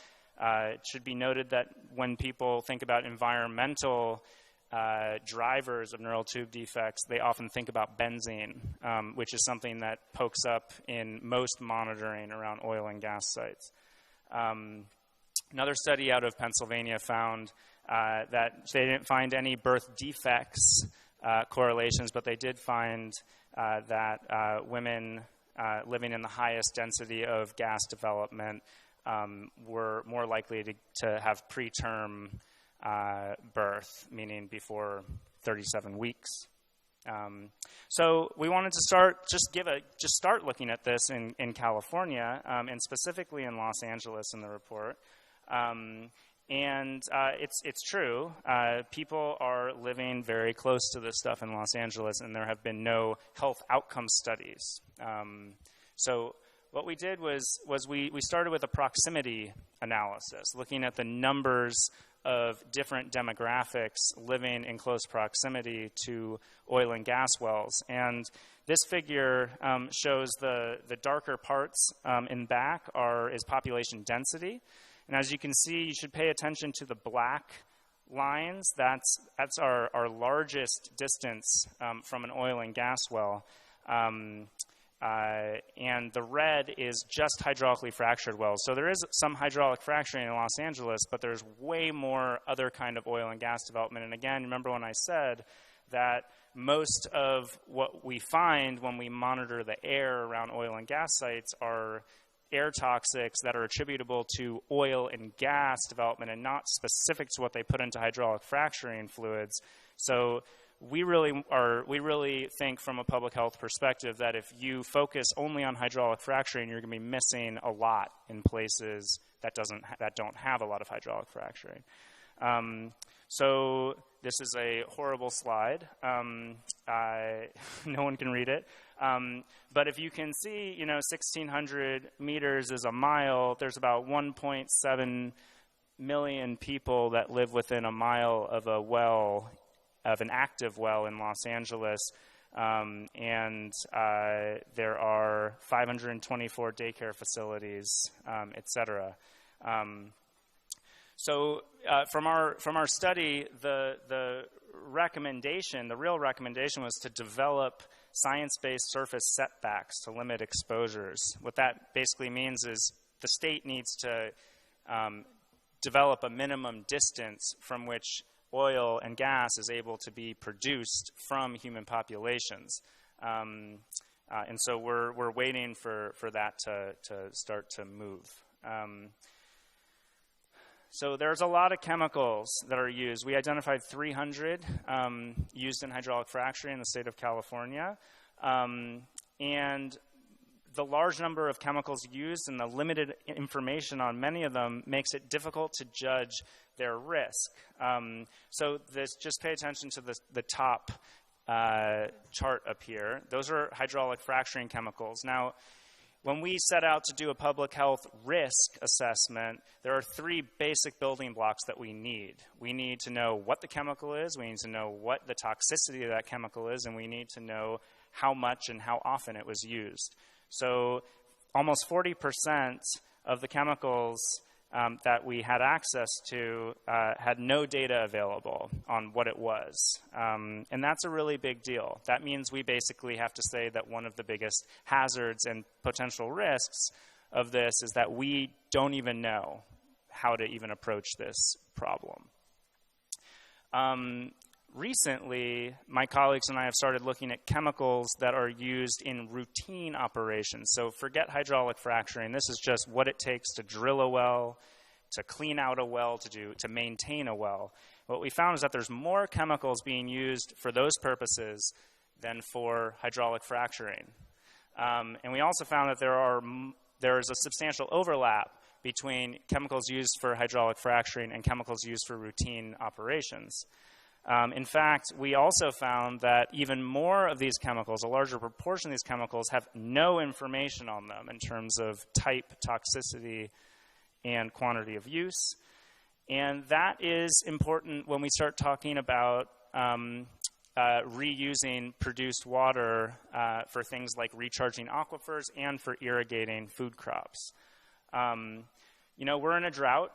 It should be noted that when people think about environmental drivers of neural tube defects, they often think about benzene, which is something that pokes up in most monitoring around oil and gas sites. Another study out of Pennsylvania found that they didn't find any birth defects correlations, but they did find that women living in the highest density of gas development were more likely to have preterm birth, meaning before 37 weeks. So we wanted to start looking at this in California, and specifically in Los Angeles in the report. And it's true. People are living very close to this stuff in Los Angeles, and there have been no health outcome studies. So what we did was we started with a proximity analysis, looking at the numbers of different demographics living in close proximity to oil and gas wells. And this figure shows the darker parts in back is population density. And as you can see, you should pay attention to the black lines, that's our largest distance from an oil and gas well. And the red is just hydraulically fractured wells. So there is some hydraulic fracturing in Los Angeles, but there's way more other kind of oil and gas development. And again, remember when I said that most of what we find when we monitor the air around oil and gas sites are air toxics that are attributable to oil and gas development and not specific to what they put into hydraulic fracturing fluids. So we really think from a public health perspective that if you focus only on hydraulic fracturing, you're going to be missing a lot in places that don't have a lot of hydraulic fracturing. So this is a horrible slide. No one can read it. But if you can see, 1,600 meters is a mile. There's about 1.7 million people that live within a mile of a well, of an active well in Los Angeles. And there are 524 daycare facilities, et cetera. So from our study, the real recommendation was to develop science-based surface setbacks to limit exposures. What that basically means is the state needs to develop a minimum distance from which oil and gas is able to be produced from human populations. And so we're waiting for that to start to move. So there's a lot of chemicals that are used. We identified 300 used in hydraulic fracturing in the state of California. And the large number of chemicals used and the limited information on many of them makes it difficult to judge their risk. So just pay attention to the top chart up here. Those are hydraulic fracturing chemicals. Now, when we set out to do a public health risk assessment, there are 3 basic building blocks that we need. We need to know what the chemical is, we need to know what the toxicity of that chemical is, and we need to know how much and how often it was used. So almost 40% of the chemicals that we had access to had no data available on what it was. And that's a really big deal. That means we basically have to say that one of the biggest hazards and potential risks of this is that we don't even know how to even approach this problem. Recently, my colleagues and I have started looking at chemicals that are used in routine operations. So forget hydraulic fracturing. This is just what it takes to drill a well, to clean out a well, to maintain a well. What we found is that there's more chemicals being used for those purposes than for hydraulic fracturing. And we also found that there is a substantial overlap between chemicals used for hydraulic fracturing and chemicals used for routine operations. In fact, we also found that even more of these chemicals, a larger proportion of these chemicals, have no information on them in terms of type, toxicity, and quantity of use. And that is important when we start talking about reusing produced water for things like recharging aquifers and for irrigating food crops. We're in a drought.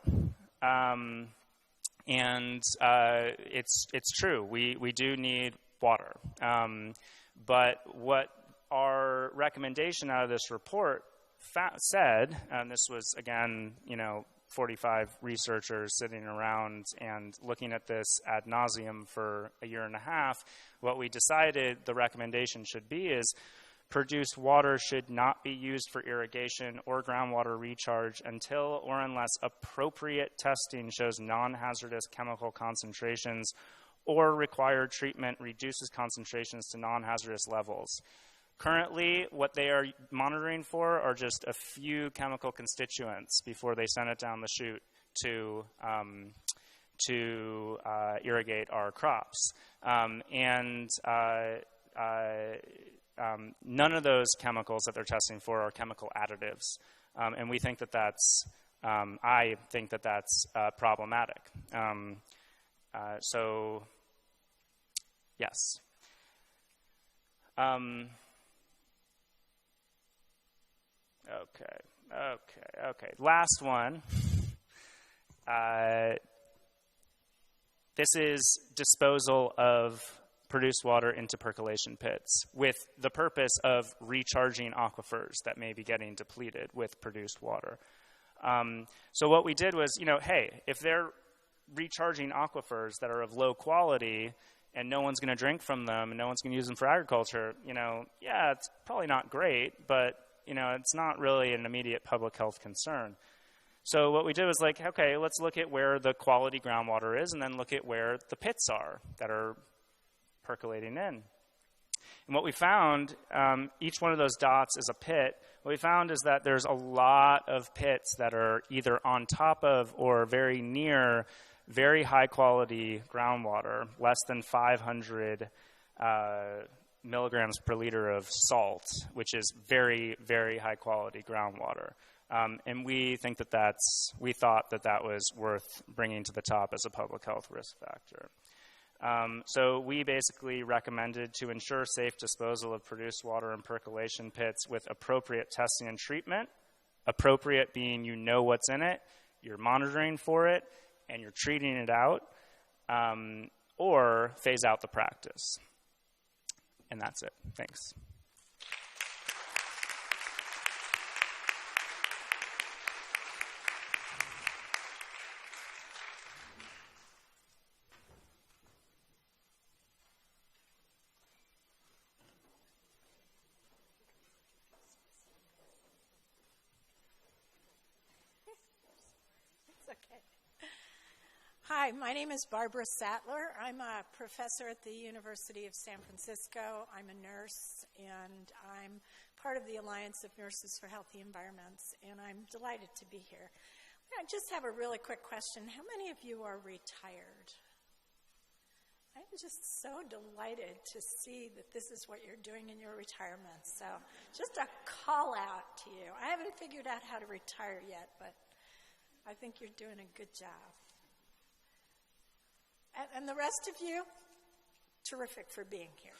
And it's true, we do need water. But what our recommendation out of this report said, and this was, again, 45 researchers sitting around and looking at this ad nauseum for a year and a half, what we decided the recommendation should be is produced water should not be used for irrigation or groundwater recharge until or unless appropriate testing shows non-hazardous chemical concentrations or required treatment reduces concentrations to non-hazardous levels. Currently, what they are monitoring for are just a few chemical constituents before they send it down the chute to irrigate our crops. None of those chemicals that they're testing for are chemical additives, and we think that that's, I think that that's problematic. So, yes. Okay. Last one. This is disposal of produced water into percolation pits with the purpose of recharging aquifers that may be getting depleted with produced water. So what we did was, hey, if they're recharging aquifers that are of low quality and no one's going to drink from them and no one's going to use them for agriculture, yeah, it's probably not great, but, it's not really an immediate public health concern. So what we did was like, okay, let's look at where the quality groundwater is and then look at where the pits are that are percolating in. And what we found, each one of those dots is a pit. What we found is that there's a lot of pits that are either on top of or very near very high quality groundwater, less than 500 milligrams per liter of salt, which is very, very high quality groundwater. And we thought that was worth bringing to the top as a public health risk factor. So we basically recommended to ensure safe disposal of produced water in percolation pits with appropriate testing and treatment. Appropriate being what's in it, you're monitoring for it, and you're treating it out, or phase out the practice. And that's it. Thanks. Okay. Hi, my name is Barbara Sattler. I'm a professor at the University of San Francisco. I'm a nurse, and I'm part of the Alliance of Nurses for Healthy Environments, and I'm delighted to be here. I just have a really quick question. How many of you are retired? I'm just so delighted to see that this is what you're doing in your retirement. So just a call out to you. I haven't figured out how to retire yet, but I think you're doing a good job. And the rest of you, terrific for being here.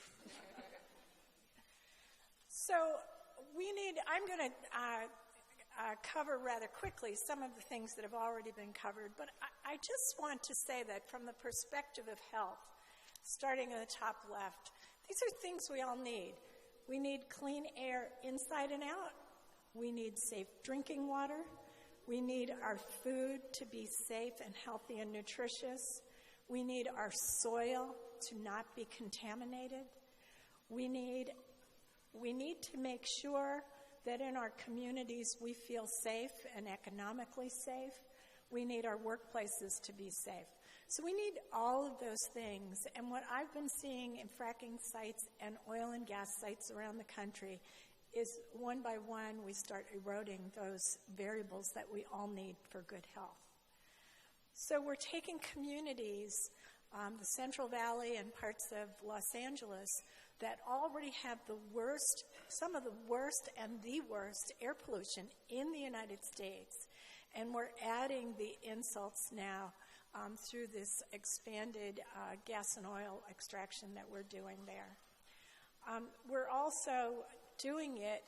So I'm going to cover rather quickly some of the things that have already been covered, but I just want to say that from the perspective of health, starting in the top left, these are things we all need. We need clean air inside and out. We need safe drinking water. We need our food to be safe and healthy and nutritious. We need our soil to not be contaminated. We need to make sure that in our communities we feel safe and economically safe. We need our workplaces to be safe. So we need all of those things. And what I've been seeing in fracking sites and oil and gas sites around the country is one by one we start eroding those variables that we all need for good health. So we're taking communities, the Central Valley and parts of Los Angeles, that already have some of the worst and the worst air pollution in the United States. And we're adding the insults now through this expanded gas and oil extraction that we're doing there. We're also doing it,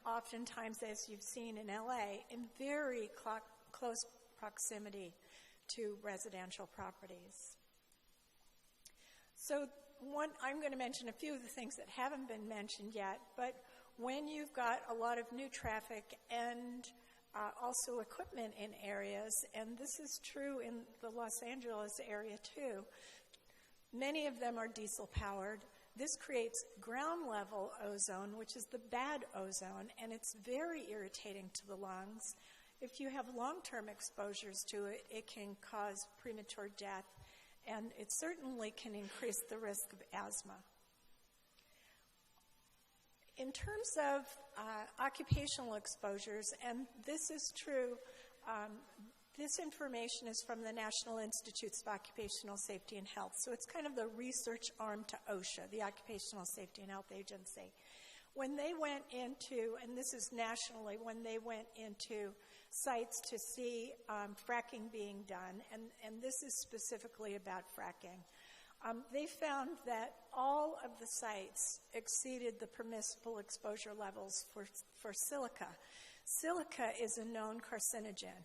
oftentimes, as you've seen in LA, in very close proximity to residential properties. So I'm going to mention a few of the things that haven't been mentioned yet, but when you've got a lot of new traffic and also equipment in areas, and this is true in the Los Angeles area too, many of them are diesel powered. This creates ground level ozone, which is the bad ozone, and it's very irritating to the lungs. If you have long-term exposures to it, it can cause premature death, and it certainly can increase the risk of asthma. In terms of occupational exposures, and this is true, this information is from the National Institutes of Occupational Safety and Health. So it's kind of the research arm to OSHA, the Occupational Safety and Health Agency. When they went into, and this is nationally, when they went into sites to see fracking being done, and this is specifically about fracking, they found that all of the sites exceeded the permissible exposure levels for silica. Silica is a known carcinogen,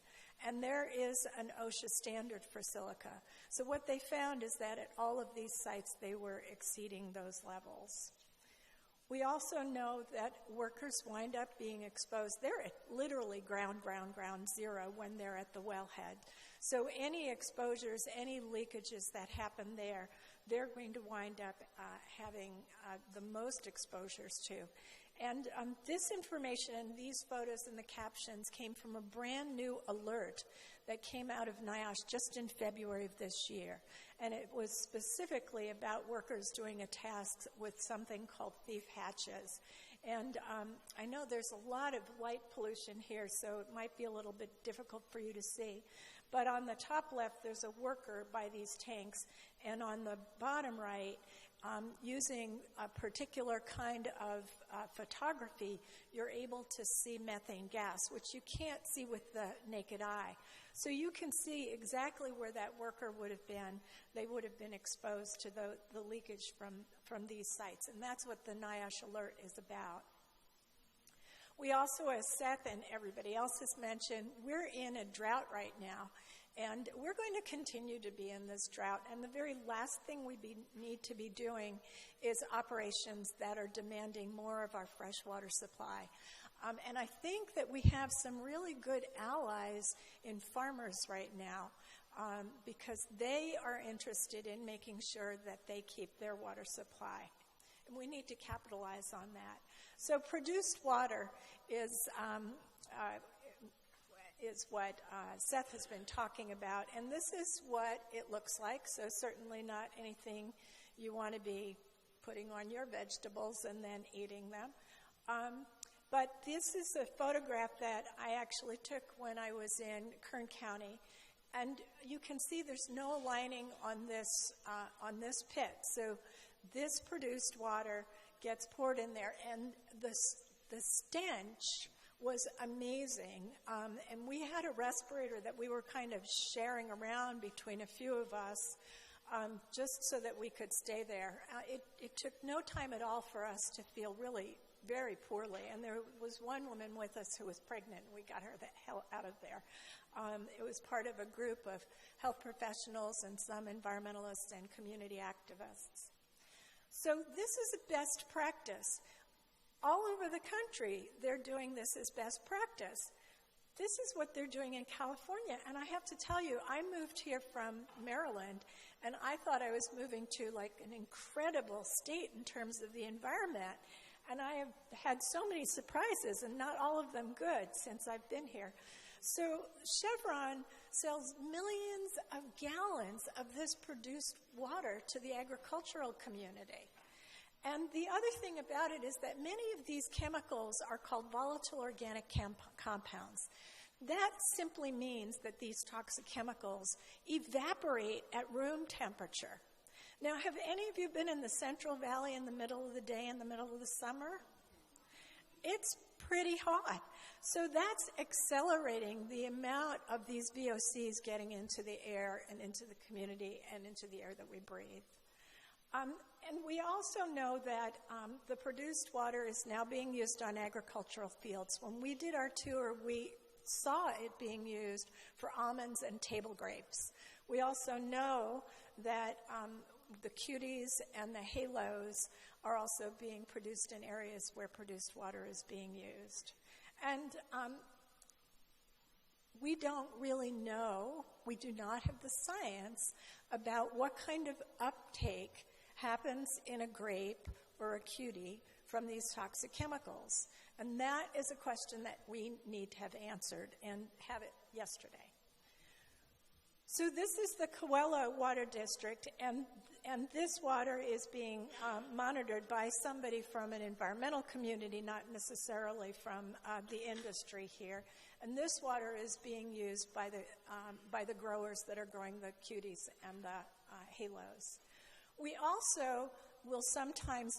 And there is an OSHA standard for silica. So what they found is that at all of these sites, they were exceeding those levels. We also know that workers wind up being exposed. They're at literally ground zero when they're at the wellhead. So any exposures, any leakages that happen there, they're going to wind up having the most exposures to. And this information and these photos and the captions came from a brand new alert that came out of NIOSH just in February of this year. And it was specifically about workers doing a task with something called thief hatches. And I know there's a lot of light pollution here, so it might be a little bit difficult for you to see. But on the top left, there's a worker by these tanks, and on the bottom right, using a particular kind of photography, you're able to see methane gas, which you can't see with the naked eye. So you can see exactly where that worker would have been. They would have been exposed to the leakage from these sites, and that's what the NIOSH alert is about. We also, as Seth and everybody else has mentioned, we're in a drought right now, and we're going to continue to be in this drought. And the very last thing we need to be doing is operations that are demanding more of our fresh water supply. And I think that we have some really good allies in farmers right now because they are interested in making sure that they keep their water supply. And we need to capitalize on that. So produced water is what Seth has been talking about. And this is what it looks like. So certainly not anything you want to be putting on your vegetables and then eating them. But this is a photograph that I actually took when I was in Kern County. And you can see there's no lining on this pit. So this produced water gets poured in there. And the stench was amazing. And we had a respirator that we were kind of sharing around between a few of us just so that we could stay there. It took no time at all for us to feel really very poorly. And there was one woman with us who was pregnant, and we got her the hell out of there. It was part of a group of health professionals and some environmentalists and community activists. So this is a best practice. All over the country, they're doing this as best practice. This is what they're doing in California. And I have to tell you, I moved here from Maryland, and I thought I was moving to like an incredible state in terms of the environment. And I have had so many surprises, and not all of them good, since I've been here. So Chevron sells millions of gallons of this produced water to the agricultural community. And the other thing about it is that many of these chemicals are called volatile organic compounds. That simply means that these toxic chemicals evaporate at room temperature. Now, have any of you been in the Central Valley in the middle of the day, in the middle of the summer? It's pretty hot. So that's accelerating the amount of these VOCs getting into the air and into the community and into the air that we breathe. And we also know that the produced water is now being used on agricultural fields. When we did our tour, we saw it being used for almonds and table grapes. We also know that the cuties and the halos are also being produced in areas where produced water is being used. And we don't really know, we do not have the science about what kind of uptake happens in a grape or a cutie from these toxic chemicals. And that is a question that we need to have answered and have it yesterday. So this is the Coelho Water District, and this water is being monitored by somebody from an environmental community, not necessarily from the industry here. And this water is being used by the growers that are growing the cuties and the halos. We also will sometimes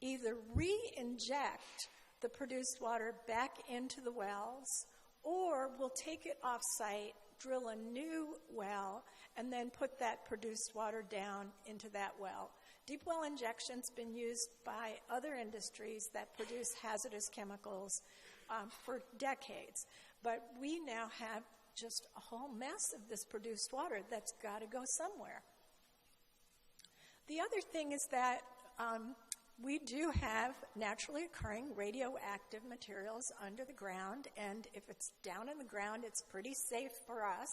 either re-inject the produced water back into the wells, or we'll take it off-site, drill a new well, and then put that produced water down into that well. Deep well injection's been used by other industries that produce hazardous chemicals for decades, but we now have just a whole mess of this produced water that's got to go somewhere. The other thing is that we do have naturally occurring radioactive materials under the ground, and if it's down in the ground, it's pretty safe for us.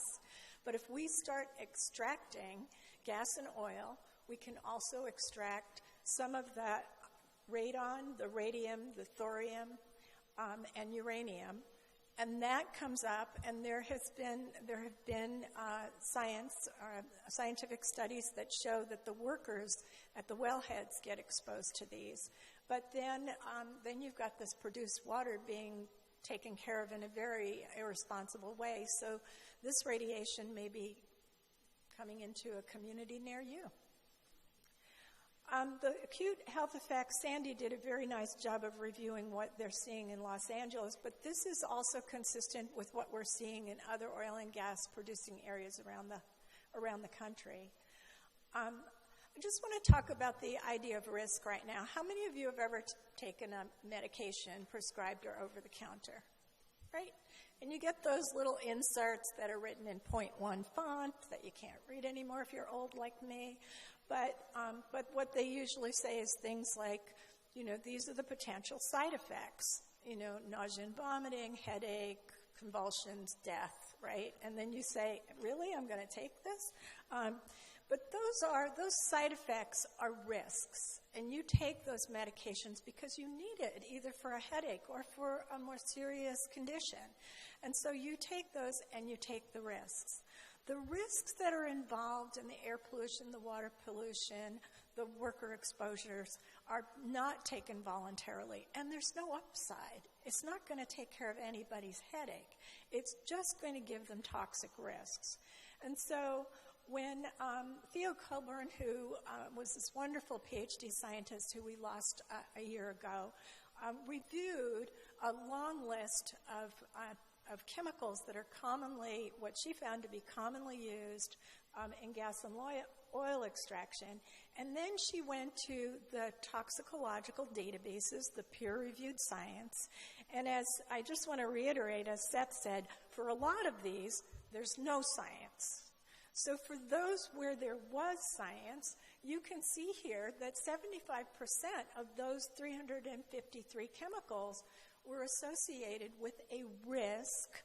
But if we start extracting gas and oil, we can also extract some of the radon, the radium, the thorium, and uranium. And that comes up, and there have been scientific studies that show that the workers at the wellheads get exposed to these. But then you've got this produced water being taken care of in a very irresponsible way. So this radiation may be coming into a community near you. The acute health effects, Sandy did a very nice job of reviewing what they're seeing in Los Angeles, but this is also consistent with what we're seeing in other oil and gas producing areas around the country. I just want to talk about the idea of risk right now. How many of you have ever taken a medication prescribed or over the counter? Right? And you get those little inserts that are written in 0.1 font that you can't read anymore if you're old like me. But what they usually say is things like, these are the potential side effects, nausea and vomiting, headache, convulsions, death, right? And then you say, really, I'm going to take this? But those side effects are risks. And you take those medications because you need it, either for a headache or for a more serious condition. And so you take those and you take the risks. The risks that are involved in the air pollution, the water pollution, the worker exposures are not taken voluntarily, and there's no upside. It's not going to take care of anybody's headache. It's just going to give them toxic risks. And so when Theo Coburn, who was this wonderful PhD scientist who we lost a year ago, reviewed a long list of chemicals that are commonly, what she found to be commonly used in gas and oil extraction. And then she went to the toxicological databases, the peer-reviewed science. And as I just want to reiterate, as Seth said, for a lot of these, there's no science. So for those where there was science, you can see here that 75% of those 353 chemicals were associated with a risk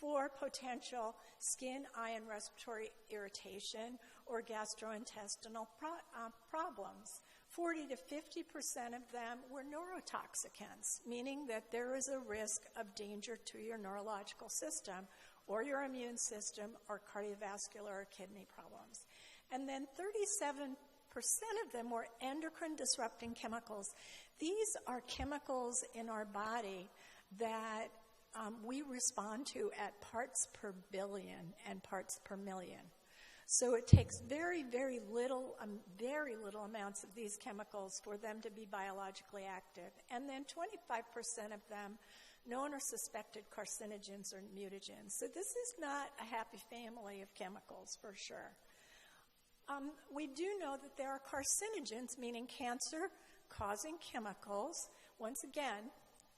for potential skin, eye, and respiratory irritation or gastrointestinal problems. 40 to 50% of them were neurotoxicants, meaning that there is a risk of danger to your neurological system or your immune system or cardiovascular or kidney problems. And then 37% of them were endocrine disrupting chemicals. These are chemicals in our body that we respond to at parts per billion and parts per million. So it takes very, very little amounts of these chemicals for them to be biologically active. And then 25% of them known or suspected carcinogens or mutagens. So this is not a happy family of chemicals for sure. We do know that there are carcinogens, meaning cancer-causing chemicals. Once again,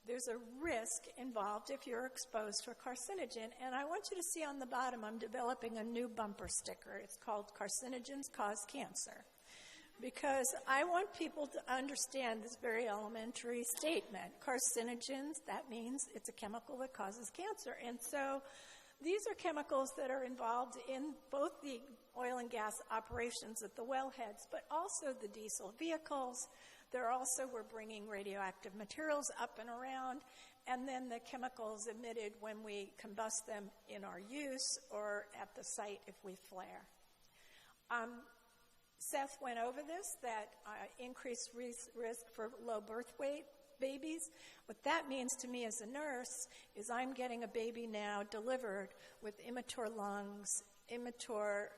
there's a risk involved if you're exposed to a carcinogen. And I want you to see on the bottom, I'm developing a new bumper sticker. It's called Carcinogens Cause Cancer. Because I want people to understand this very elementary statement. Carcinogens, that means it's a chemical that causes cancer. And so these are chemicals that are involved in both the oil and gas operations at the wellheads, but also the diesel vehicles. We're bringing radioactive materials up and around, and then the chemicals emitted when we combust them in our use or at the site if we flare. Seth went over this, that increased risk for low birth weight babies. What that means to me as a nurse is I'm getting a baby now delivered with immature lungs, immature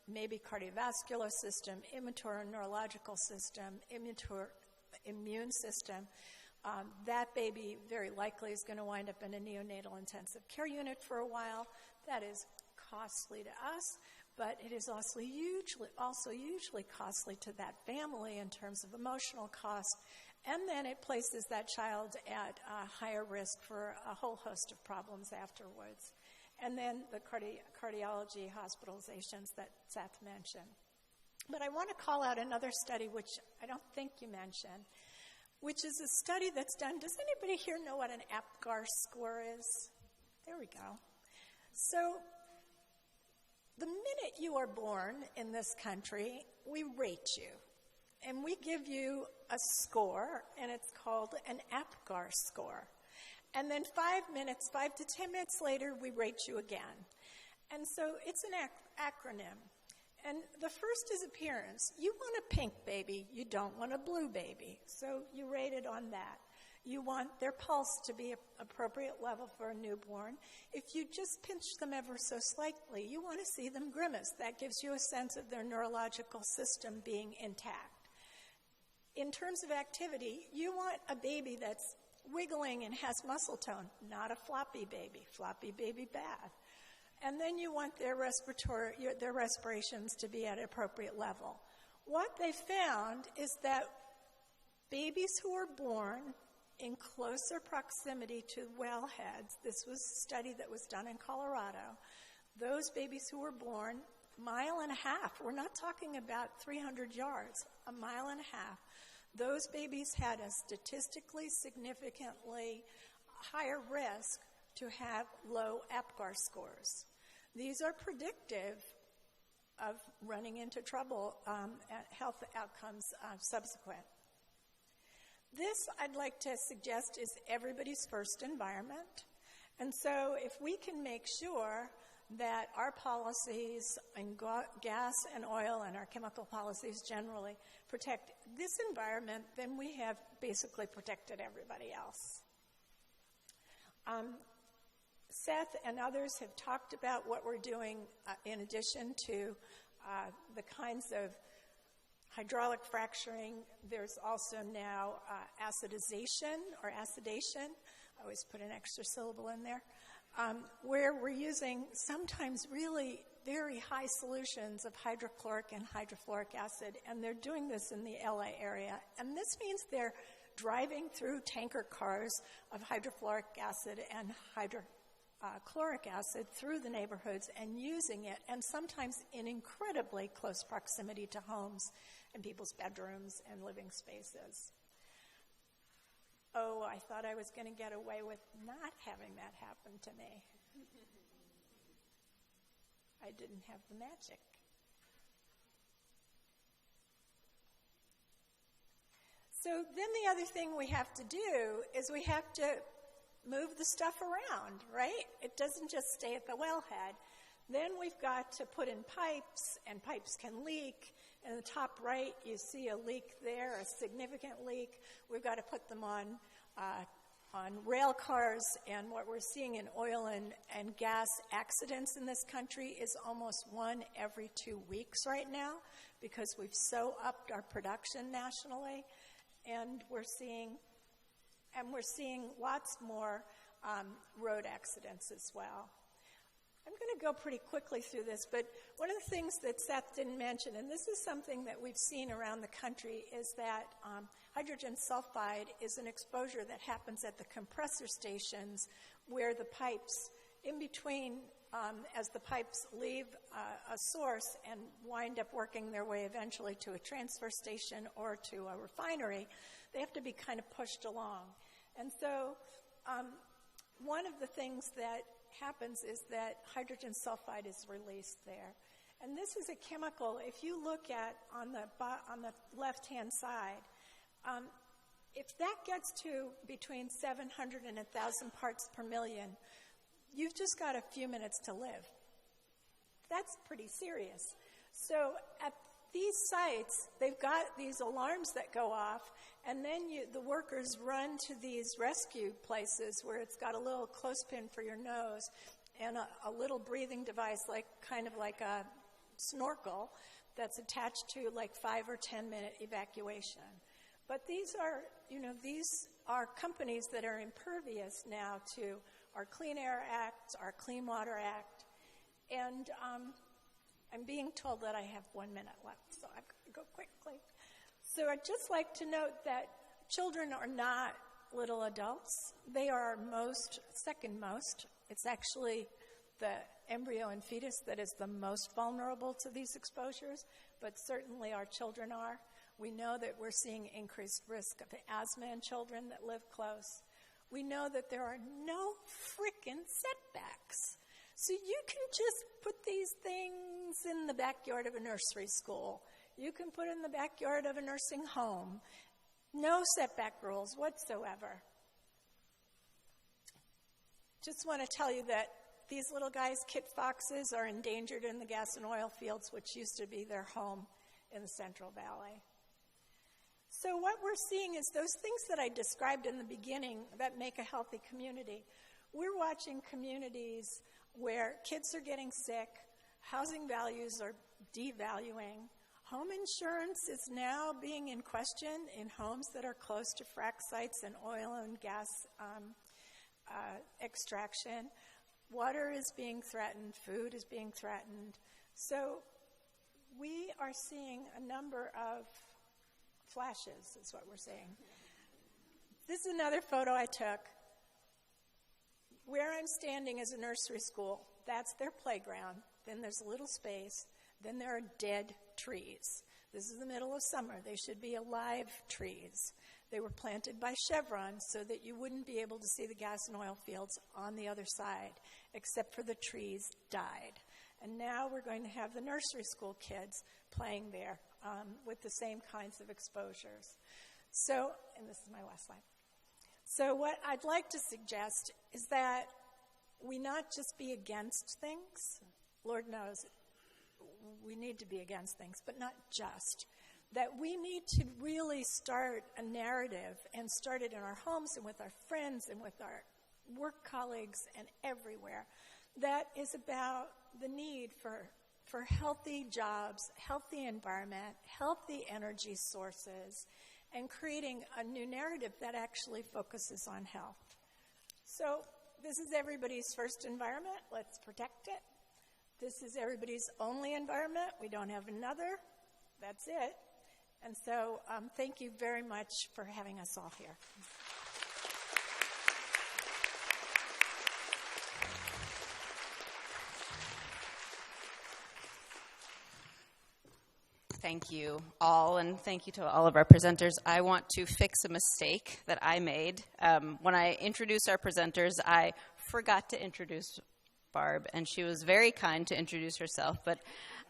maybe cardiovascular system, immature neurological system, immature immune system. That baby very likely is going to wind up in a neonatal intensive care unit for a while. That is costly to us, but it is also usually costly to that family in terms of emotional cost. And then it places that child at higher risk for a whole host of problems afterwards. and then the cardiology hospitalizations that Seth mentioned. But I want to call out another study, which I don't think you mentioned, which is a study that's done. Does anybody here know what an APGAR score is? There we go. So the minute you are born in this country, we rate you. And we give you a score, and it's called an APGAR score. And then 5 to 10 minutes later, we rate you again. And so it's an acronym. And the first is appearance. You want a pink baby. You don't want a blue baby. So you rate it on that. You want their pulse to be appropriate level for a newborn. If you just pinch them ever so slightly, you want to see them grimace. That gives you a sense of their neurological system being intact. In terms of activity, you want a baby that's wiggling and has muscle tone, not a floppy baby. Floppy baby, bad. And then you want their respirations to be at an appropriate level. What they found is that babies who are born in closer proximity to wellheads, this was a study that was done in Colorado, those babies who were born 1.5 miles, we're not talking about 300 yards, 1.5 miles, those babies had a statistically significantly higher risk to have low APGAR scores. These are predictive of running into trouble at health outcomes subsequent. This, I'd like to suggest, is everybody's first environment. And so if we can make sure that our policies in gas and oil and our chemical policies generally protect this environment, then we have basically protected everybody else. Seth and others have talked about what we're doing in addition to the kinds of hydraulic fracturing. There's also now acidization or acidation. I always put an extra syllable in there, where we're using sometimes really very high solutions of hydrochloric and hydrofluoric acid, and they're doing this in the LA area. And this means they're driving through tanker cars of hydrofluoric acid and hydrochloric acid through the neighborhoods and using it, and sometimes in incredibly close proximity to homes and people's bedrooms and living spaces. Oh, I thought I was going to get away with not having that happen to me. I didn't have the magic. So then the other thing we have to do is we have to move the stuff around, right? It doesn't just stay at the wellhead. Then we've got to put in pipes, and pipes can leak. In the top right, you see a leak there, a significant leak. We've got to put them on rail cars, and what we're seeing in oil and gas accidents in this country is almost 1 every 2 weeks right now, because we've so upped our production nationally, and we're seeing lots more road accidents as well. I'm going to go pretty quickly through this, but one of the things that Seth didn't mention, and this is something that we've seen around the country, is that hydrogen sulfide is an exposure that happens at the compressor stations where the pipes, in between, as the pipes leave a source and wind up working their way eventually to a transfer station or to a refinery, they have to be kind of pushed along. And so one of the things that happens is that hydrogen sulfide is released there. And this is a chemical, if you look at on the left-hand side, if that gets to between 700 and 1,000 parts per million, you've just got a few minutes to live. That's pretty serious. So at these sites, they've got these alarms that go off, and then the workers run to these rescue places where it's got a little clothespin for your nose and a little breathing device, kind of like a snorkel, that's attached to like 5 or 10 minute evacuation. But these are companies that are impervious now to our Clean Air Act, our Clean Water Act, and I'm being told that I have 1 minute left, so I've got to go quickly. So I'd just like to note that children are not little adults. They are second most. It's actually the embryo and fetus that is the most vulnerable to these exposures, but certainly our children are. We know that we're seeing increased risk of asthma in children that live close. We know that there are no frickin' setbacks. So you can just put these things in the backyard of a nursery school. You can put it in the backyard of a nursing home. No setback rules whatsoever. Just want to tell you that these little guys, kit foxes, are endangered in the gas and oil fields, which used to be their home in the Central Valley. So what we're seeing is those things that I described in the beginning that make a healthy community. We're watching communities where kids are getting sick, housing values are devaluing, home insurance is now being in question in homes that are close to frack sites and oil and gas extraction. Water is being threatened, food is being threatened. So we are seeing a number of flashes, is what we're seeing. This is another photo I took. Where I'm standing is a nursery school. That's their playground. Then there's a little space. Then there are dead trees. This is the middle of summer. They should be alive trees. They were planted by Chevron so that you wouldn't be able to see the gas and oil fields on the other side, except for the trees died. And now we're going to have the nursery school kids playing there with the same kinds of exposures. So, and this is my last slide. So what I'd like to suggest is that we not just be against things. Lord knows we need to be against things, but not just. That we need to really start a narrative and start it in our homes and with our friends and with our work colleagues and everywhere that is about the need for healthy jobs, healthy environment, healthy energy sources, and creating a new narrative that actually focuses on health. So this is everybody's first environment. Let's protect it. This is everybody's only environment. We don't have another. That's it. And so thank you very much for having us all here. Thank you all, and thank you to all of our presenters. I want to fix a mistake that I made. When I introduced our presenters, I forgot to introduce Barb, and she was very kind to introduce herself. But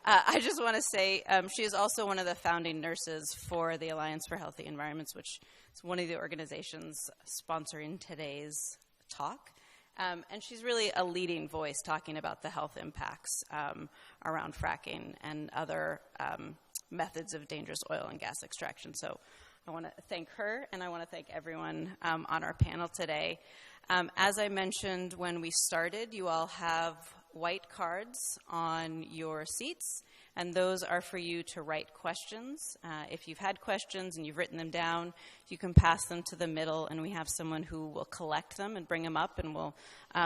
I just want to say she is also one of the founding nurses for the Alliance for Healthy Environments, which is one of the organizations sponsoring today's talk. And she's really a leading voice talking about the health impacts around fracking and other methods of dangerous oil and gas extraction. So I want to thank her, and I want to thank everyone on our panel today. As I mentioned when we started, you all have white cards on your seats, and those are for you to write questions. If you've had questions and you've written them down, you can pass them to the middle, and we have someone who will collect them and bring them up, and we'll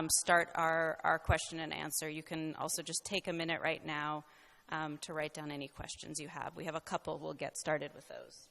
start our question and answer. You can also just take a minute right now to write down any questions you have. We have a couple. We'll get started with those.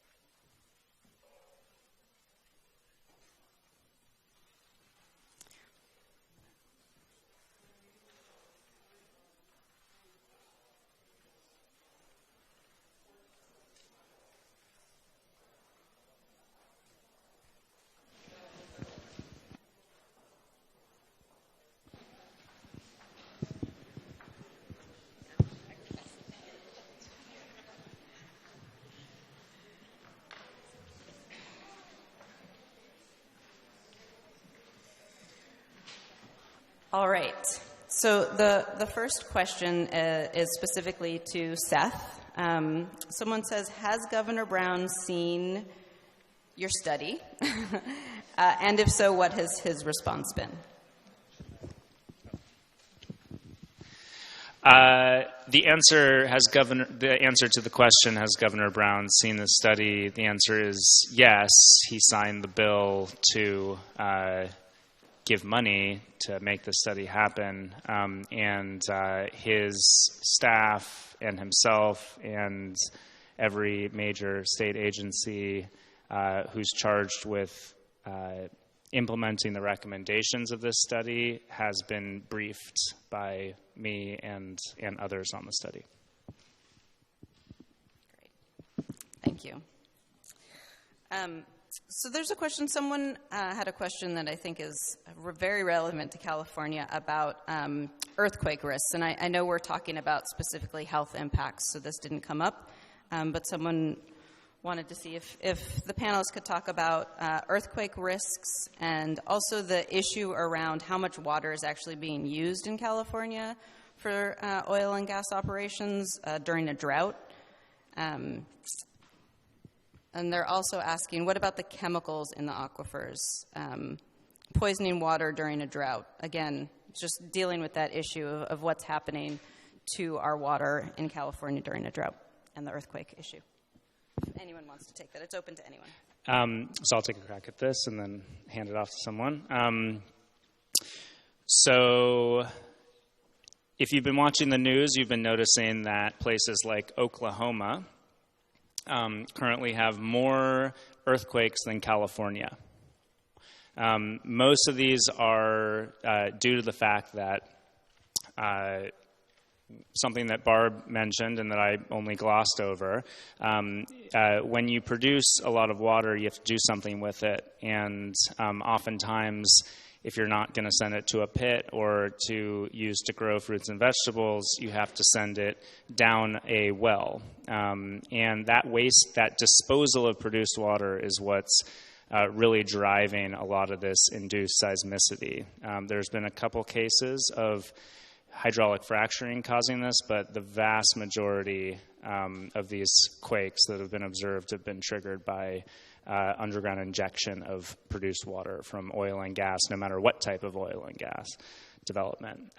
All right. So the first question is specifically to Seth. Someone says, has Governor Brown seen your study? And if so, what has his response been? The answer to the question, has Governor Brown seen the study? The answer is yes. He signed the bill to give money to make the study happen, and his staff and himself and every major state agency who's charged with implementing the recommendations of this study has been briefed by me and others on the study. Great. Thank you. So there's a question, someone had a question that I think is very relevant to California about earthquake risks. And I know we're talking about specifically health impacts, so this didn't come up. But someone wanted to see if the panelists could talk about earthquake risks and also the issue around how much water is actually being used in California for oil and gas operations during a drought. And they're also asking, what about the chemicals in the aquifers? Poisoning water during a drought. Again, just dealing with that issue of what's happening to our water in California during a drought and the earthquake issue. If anyone wants to take that, it's open to anyone. So I'll take a crack at this and then hand it off to someone. So if you've been watching the news, you've been noticing that places like Oklahoma currently have more earthquakes than California. Most of these are due to the fact that something that Barb mentioned and that I only glossed over, when you produce a lot of water, you have to do something with it. And oftentimes, if you're not going to send it to a pit or to use to grow fruits and vegetables, you have to send it down a well. And that waste, that disposal of produced water is what's really driving a lot of this induced seismicity. There's been a couple cases of hydraulic fracturing causing this, but the vast majority of these quakes that have been observed have been triggered by underground injection of produced water from oil and gas, no matter what type of oil and gas development.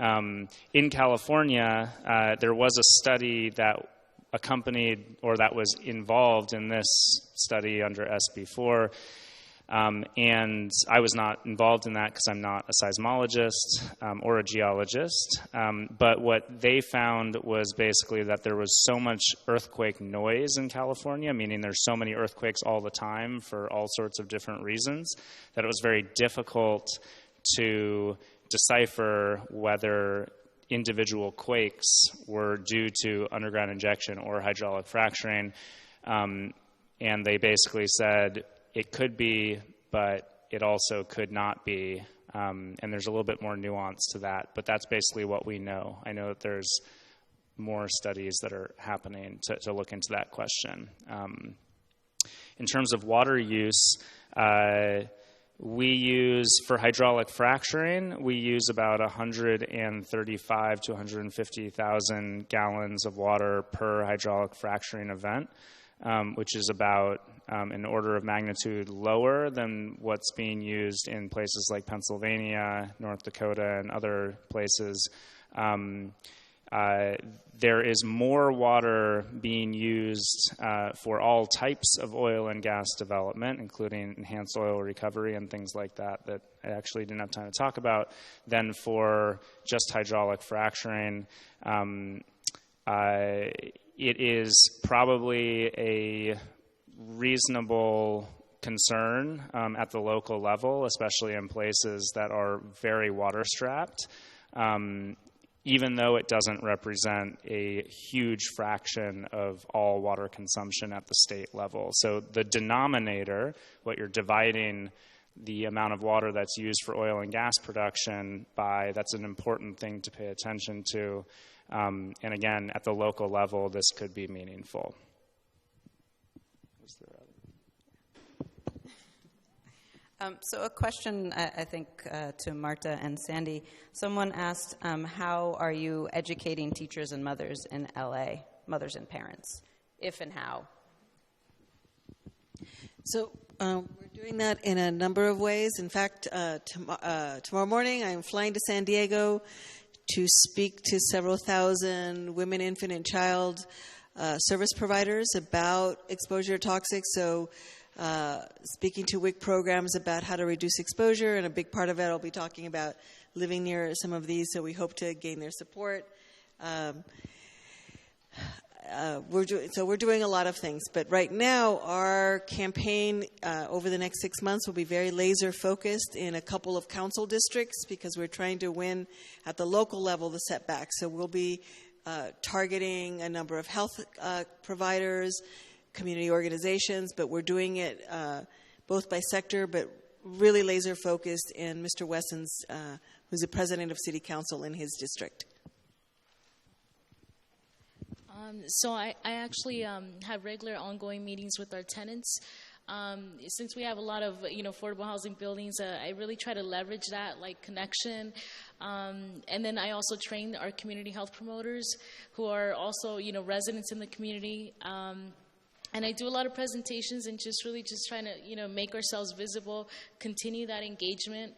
In California, there was a study that accompanied or that was involved in this study under SB4. And I was not involved in that because I'm not a seismologist or a geologist. But what they found was basically that there was so much earthquake noise in California, meaning there's so many earthquakes all the time for all sorts of different reasons, that it was very difficult to decipher whether individual quakes were due to underground injection or hydraulic fracturing. And they basically said, it could be, but it also could not be. And there's a little bit more nuance to that. But that's basically what we know. I know that there's more studies that are happening to look into that question. In terms of water use, we use, for hydraulic fracturing, we use about 135 to 150,000 gallons of water per hydraulic fracturing event. Which is about an order of magnitude lower than what's being used in places like Pennsylvania, North Dakota, and other places. There is more water being used for all types of oil and gas development, including enhanced oil recovery and things like that, that I actually didn't have time to talk about, than for just hydraulic fracturing. It is probably a reasonable concern at the local level, especially in places that are very water-strapped, even though it doesn't represent a huge fraction of all water consumption at the state level. So the denominator, what you're dividing the amount of water that's used for oil and gas production by, that's an important thing to pay attention to. And again, at the local level, this could be meaningful. So a question, I think, to Marta and Sandy. Someone asked, how are you educating teachers and mothers in LA, mothers and parents, if and how? So we're doing that in a number of ways. In fact, tomorrow morning I'm flying to San Diego to speak to several thousand women, infant, and child service providers about exposure to toxics. So speaking to WIC programs about how to reduce exposure, and a big part of it I'll be talking about living near some of these, so we hope to gain their support. we're doing a lot of things. But right now, our campaign over the next 6 months will be very laser focused in a couple of council districts because we're trying to win at the local level the setbacks. So we'll be targeting a number of health providers, community organizations, but we're doing it both by sector, but really laser focused in Mr. Wesson's, who's the president of city council in his district. So I actually have regular ongoing meetings with our tenants. Since we have a lot of affordable housing buildings, I really try to leverage that like connection. And then I also train our community health promoters who are also residents in the community. And I do a lot of presentations and just trying to make ourselves visible, continue that engagement,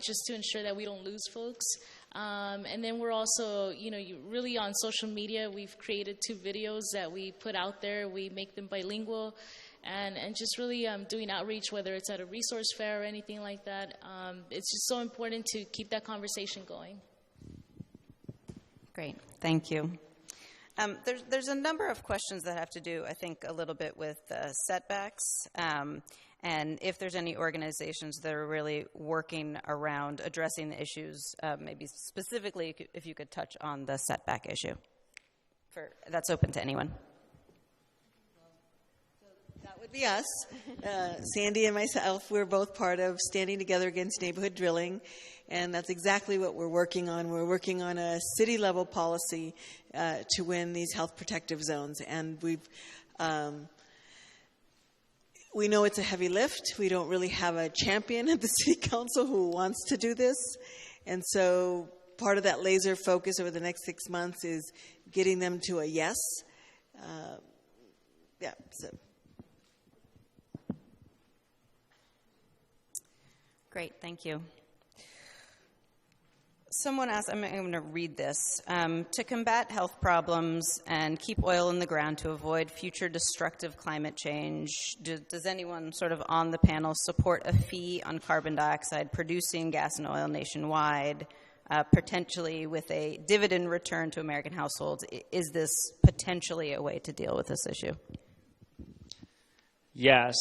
just to ensure that we don't lose folks. And then we're also, really on social media. We've created 2 videos that we put out there. We make them bilingual, and just really doing outreach, whether it's at a resource fair or anything like that. It's just so important to keep that conversation going. Great, thank you. There's a number of questions that have to do, I think, a little bit with setbacks. And if there's any organizations that are really working around addressing the issues, maybe specifically if you could touch on the setback issue. That's open to anyone. That would be us. Sandy and myself, we're both part of Standing Together Against Neighborhood Drilling, and that's exactly what we're working on. We're working on a city-level policy to win these health protective zones, and we know it's a heavy lift. We don't really have a champion at the city council who wants to do this. And so part of that laser focus over the next 6 months is getting them to a yes. Great, thank you. Someone asked, I'm going to read this. To combat health problems and keep oil in the ground to avoid future destructive climate change, does anyone sort of on the panel support a fee on carbon dioxide producing gas and oil nationwide, potentially with a dividend return to American households? Is this potentially a way to deal with this issue? Yes.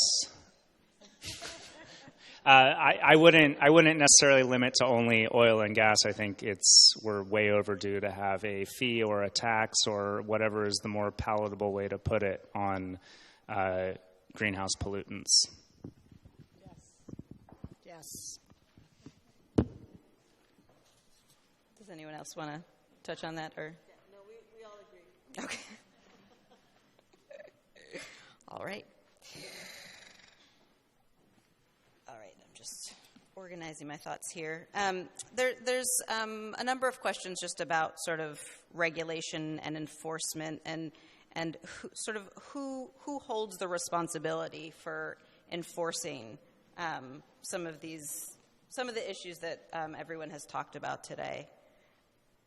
I wouldn't necessarily limit to only oil and gas. I think we're way overdue to have a fee or a tax or whatever is the more palatable way to put it on greenhouse pollutants. Yes. Does anyone else want to touch on that? Or? Yeah, no, we all agree. Okay. All right. Organizing my thoughts here. There's a number of questions just about sort of regulation and enforcement and who holds the responsibility for enforcing some of the issues that everyone has talked about today.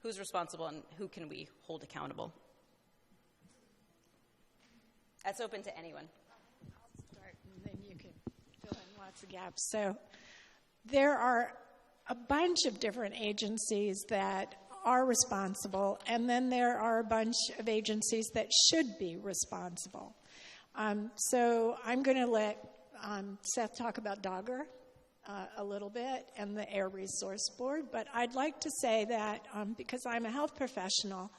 Who's responsible and who can we hold accountable? That's open to anyone. I'll start and then you can fill in lots of gaps. So there are a bunch of different agencies that are responsible, and then there are a bunch of agencies that should be responsible. So I'm going to let Seth talk about Dogger a little bit and the Air Resource Board, but I'd like to say that because I'm a health professional,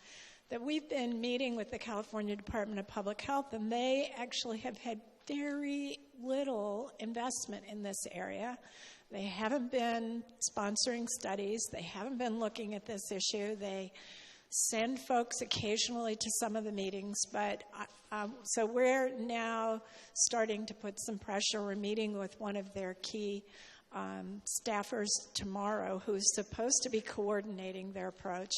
that we've been meeting with the California Department of Public Health, and they actually have had very little investment in this area. They haven't been sponsoring studies. They haven't been looking at this issue. They send folks occasionally to some of the meetings, but so we're now starting to put some pressure. We're meeting with one of their key staffers tomorrow who's supposed to be coordinating their approach.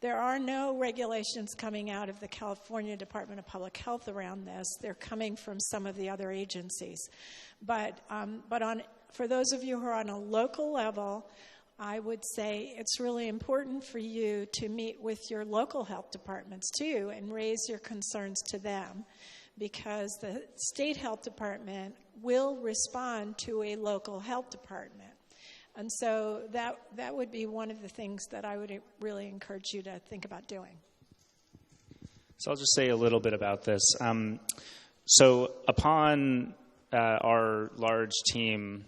There are no regulations coming out of the California Department of Public Health around this. They're coming from some of the other agencies. But for those of you who are on a local level, I would say it's really important for you to meet with your local health departments too and raise your concerns to them, because the state health department will respond to a local health department. And so that would be one of the things that I would really encourage you to think about doing. So I'll just say a little bit about this. So upon our large team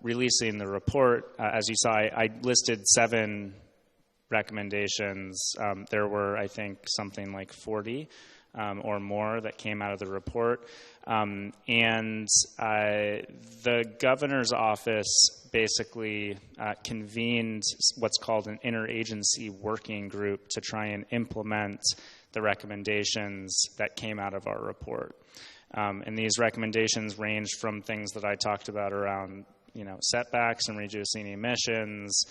releasing the report, as you saw, I listed 7 recommendations. There were, I think, something like 40 or more that came out of the report. And the governor's office basically convened what's called an interagency working group to try and implement the recommendations that came out of our report. And these recommendations ranged from things that I talked about around, setbacks and reducing emissions,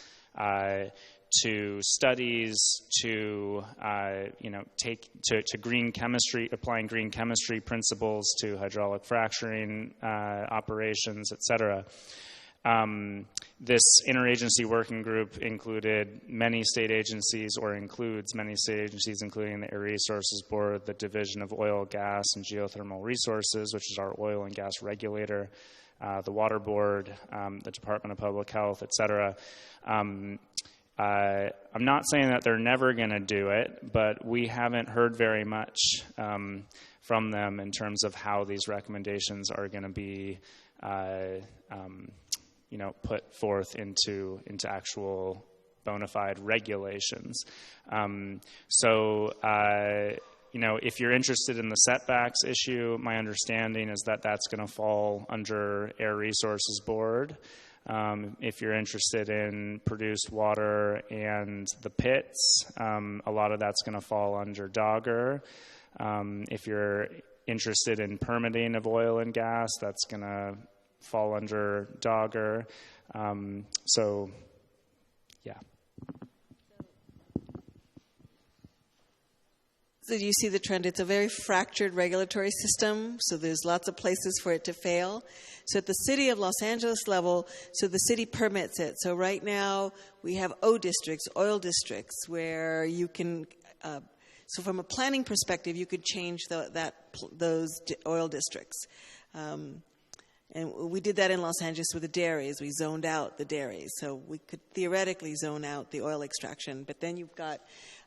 to studies, to green chemistry, applying green chemistry principles to hydraulic fracturing operations, et cetera. This interagency working group included many state agencies, or includes many state agencies, including the Air Resources Board, the Division of Oil, Gas, and Geothermal Resources, which is our oil and gas regulator, the Water Board, the Department of Public Health, et cetera. I'm not saying that they're never going to do it, but we haven't heard very much from them in terms of how these recommendations are going to be put forth into actual bona fide regulations. If you're interested in the setbacks issue, my understanding is that that's going to fall under Air Resources Board. If you're interested in produced water and the pits, a lot of that's going to fall under DOGGR. If you're interested in permitting of oil and gas, that's going to fall under DOGGR. So you see the trend. It's a very fractured regulatory system, so there's lots of places for it to fail. So at the city of Los Angeles level, so the city permits it. So right now we have O districts, oil districts, where you can, so from a planning perspective, you could change those oil districts. And we did that in Los Angeles with the dairies. We zoned out the dairies, so we could theoretically zone out the oil extraction. But then you've got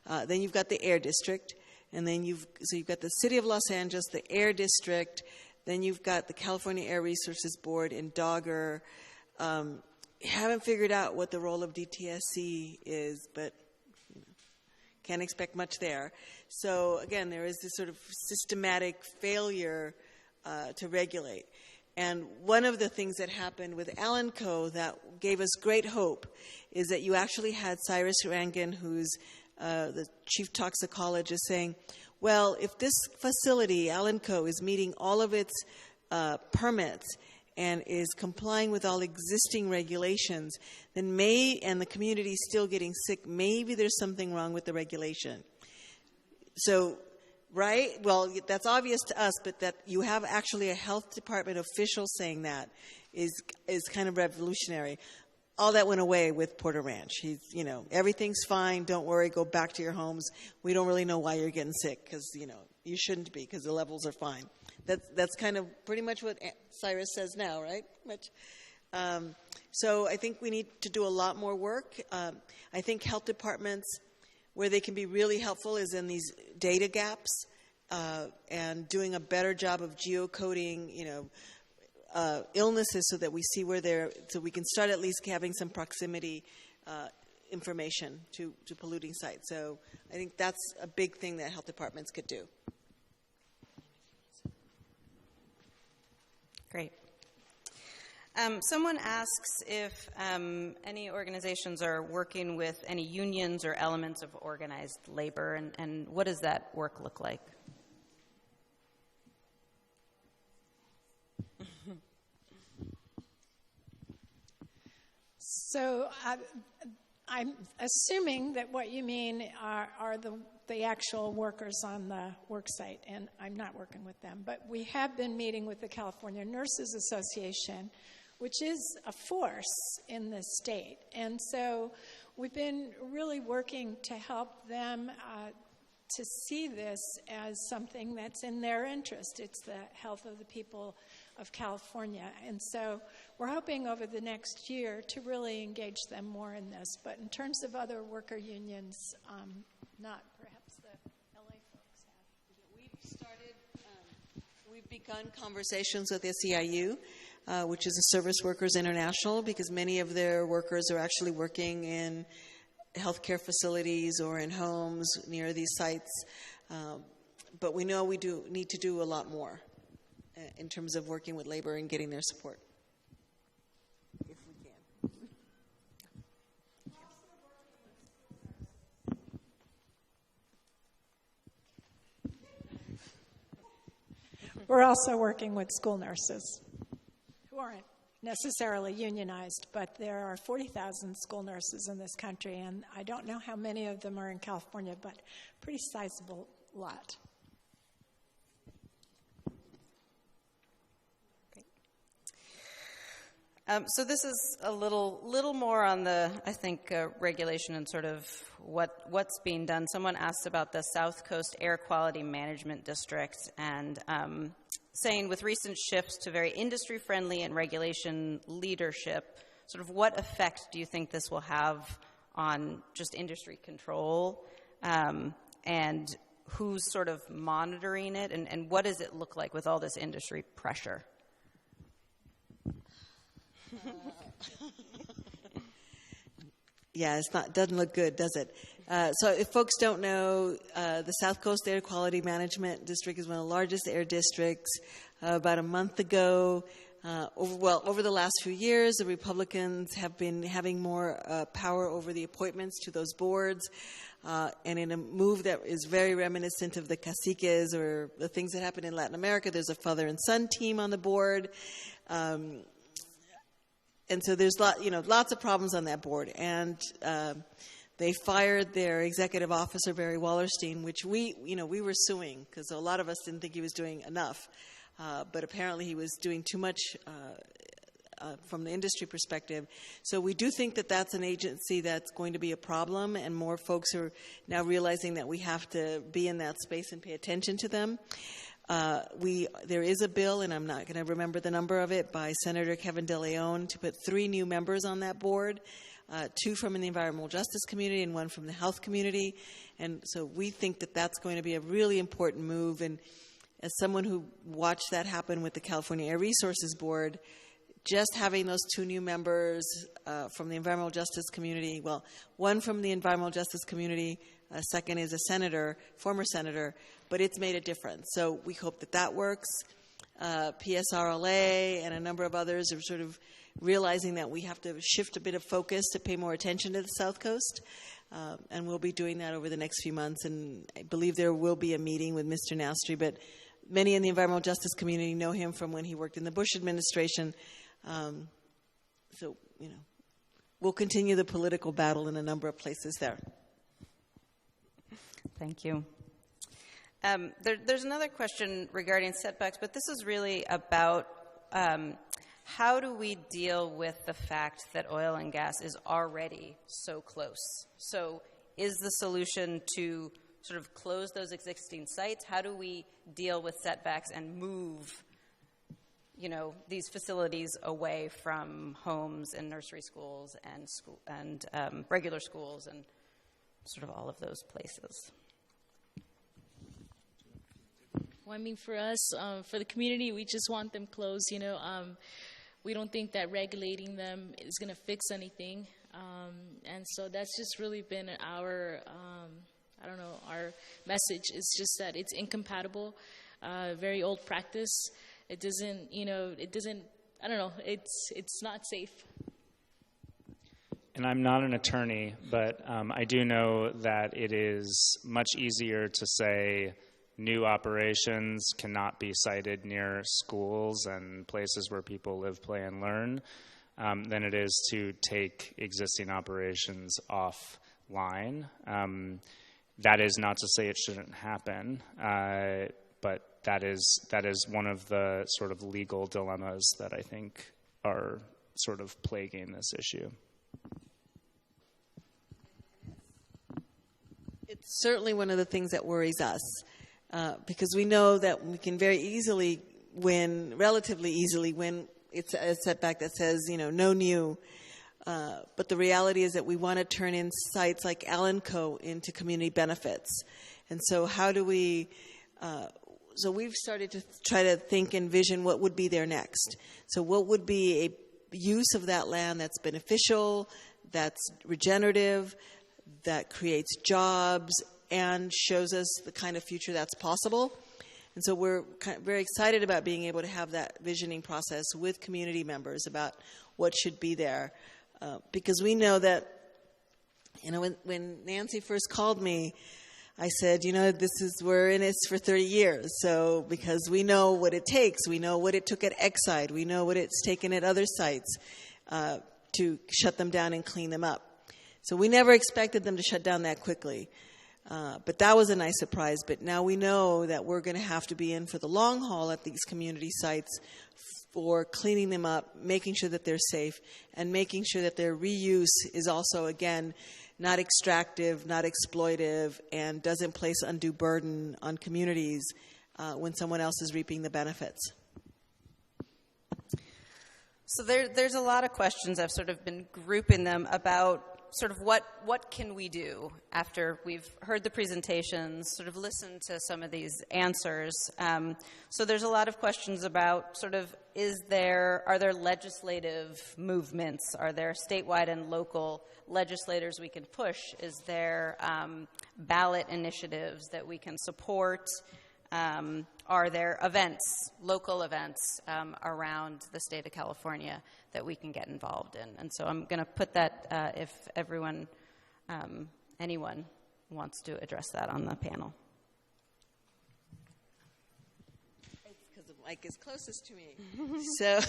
the air district, and then you've got the city of Los Angeles, the air district. Then you've got the California Air Resources Board and DOGGR. Haven't figured out what the role of DTSC is, but can't expect much there. So again, there is this sort of systematic failure to regulate. And one of the things that happened with Alanco that gave us great hope is that you actually had Cyrus Rangan, who's the chief toxicologist, saying, well, if this facility, Alanco, is meeting all of its permits and is complying with all existing regulations, then and the community is still getting sick, maybe there's something wrong with the regulation. So, right? Well, that's obvious to us, but that you have actually a health department official saying that is kind of revolutionary. All that went away with Porter Ranch. Everything's fine. Don't worry. Go back to your homes. We don't really know why you're getting sick because, you shouldn't be because the levels are fine. That's kind of pretty much what Cyrus says now, right? So I think we need to do a lot more work. I think health departments, where they can be really helpful is in these data gaps and doing a better job of geocoding, illnesses so that we see so we can start at least having some proximity information to polluting sites. So I think that's a big thing that health departments could do. Great. Someone asks if any organizations are working with any unions or elements of organized labor, and what does that work look like? So I'm assuming that what you mean are the actual workers on the work site, and I'm not working with them. But we have been meeting with the California Nurses Association, which is a force in the state. And so we've been really working to help them to see this as something that's in their interest. It's the health of the people of California. And so we're hoping over the next year to really engage them more in this. But in terms of other worker unions, not perhaps the begun conversations with SEIU, which is the Service Workers International, because many of their workers are actually working in healthcare facilities or in homes near these sites. But we know we do need to do a lot more in terms of working with labor and getting their support. If we can. We're also working with school nurses who aren't necessarily unionized, but there are 40,000 school nurses in this country, and I don't know how many of them are in California, but pretty sizable lot. So this is a little more on the, I think, regulation and sort of what's being done. Someone asked about the South Coast Air Quality Management District and saying with recent shifts to very industry-friendly and regulation leadership, sort of what effect do you think this will have on just industry control and who's sort of monitoring it and what does it look like with all this industry pressure? Yeah, doesn't look good, does it? So if folks don't know, the South Coast Air Quality Management District is one of the largest air districts. About a month ago, over the last few years, the Republicans have been having more power over the appointments to those boards. And in a move that is very reminiscent of the caciques or the things that happen in Latin America, there's a father and son team on the board. And so there's lots of problems on that board. And they fired their executive officer, Barry Wallerstein, which we were suing because a lot of us didn't think he was doing enough. But apparently he was doing too much from the industry perspective. So we do think that that's an agency that's going to be a problem, and more folks are now realizing that we have to be in that space and pay attention to them. There is a bill, and I'm not going to remember the number of it, by Senator Kevin De Leon to put 3 new members on that board, 2 from the environmental justice community and 1 from the health community. And so we think that that's going to be a really important move. And as someone who watched that happen with the California Air Resources Board, just having those 2 new members from the environmental justice community, well, 1 from the environmental justice community, a second is a senator, former senator, but it's made a difference. So we hope that that works. PSRLA and a number of others are sort of realizing that we have to shift a bit of focus to pay more attention to the South Coast. And we'll be doing that over the next few months. And I believe there will be a meeting with Mr. Nastri, but many in the environmental justice community know him from when he worked in the Bush administration. So, we'll continue the political battle in a number of places there. Thank you. There's another question regarding setbacks, but this is really about how do we deal with the fact that oil and gas is already so close? So is the solution to sort of close those existing sites? How do we deal with setbacks and move these facilities away from homes and nursery schools and regular schools and sort of all of those places? Well, I mean, for us, for the community, we just want them closed. We don't think that regulating them is going to fix anything. And so that's just really been our, our message is just that it's incompatible, very old practice. It doesn't, it's not safe. And I'm not an attorney, but I do know that it is much easier to say new operations cannot be sited near schools and places where people live, play, and learn than it is to take existing operations offline. That is not to say it shouldn't happen, but that is one of the sort of legal dilemmas that I think are sort of plaguing this issue. It's certainly one of the things that worries us, because we know that we can relatively easily win it's a setback that says, no new. But the reality is that we want to turn in sites like Allen Co. into community benefits. And so how do we we've started to try to think and envision what would be there next. So what would be a use of that land that's beneficial, that's regenerative, that creates jobs, and shows us the kind of future that's possible. And so we're very excited about being able to have that visioning process with community members about what should be there. Because we know that, when Nancy first called me, I said, we're in this for 30 years. So because we know what it takes, we know what it took at Exide, we know what it's taken at other sites to shut them down and clean them up. So we never expected them to shut down that quickly. But that was a nice surprise. But now we know that we're going to have to be in for the long haul at these community sites for cleaning them up, making sure that they're safe, and making sure that their reuse is also, again, not extractive, not exploitive, and doesn't place undue burden on communities when someone else is reaping the benefits. So there's a lot of questions. I've sort of been grouping them about sort of what can we do after we've heard the presentations, sort of listened to some of these answers. So there's a lot of questions about sort of are there legislative movements? Are there statewide and local legislators we can push? Is there ballot initiatives that we can support? Are there events, local events around the state of California that we can get involved in? And so I'm going to put that if anyone wants to address that on the panel. It's because the mic is closest to me. So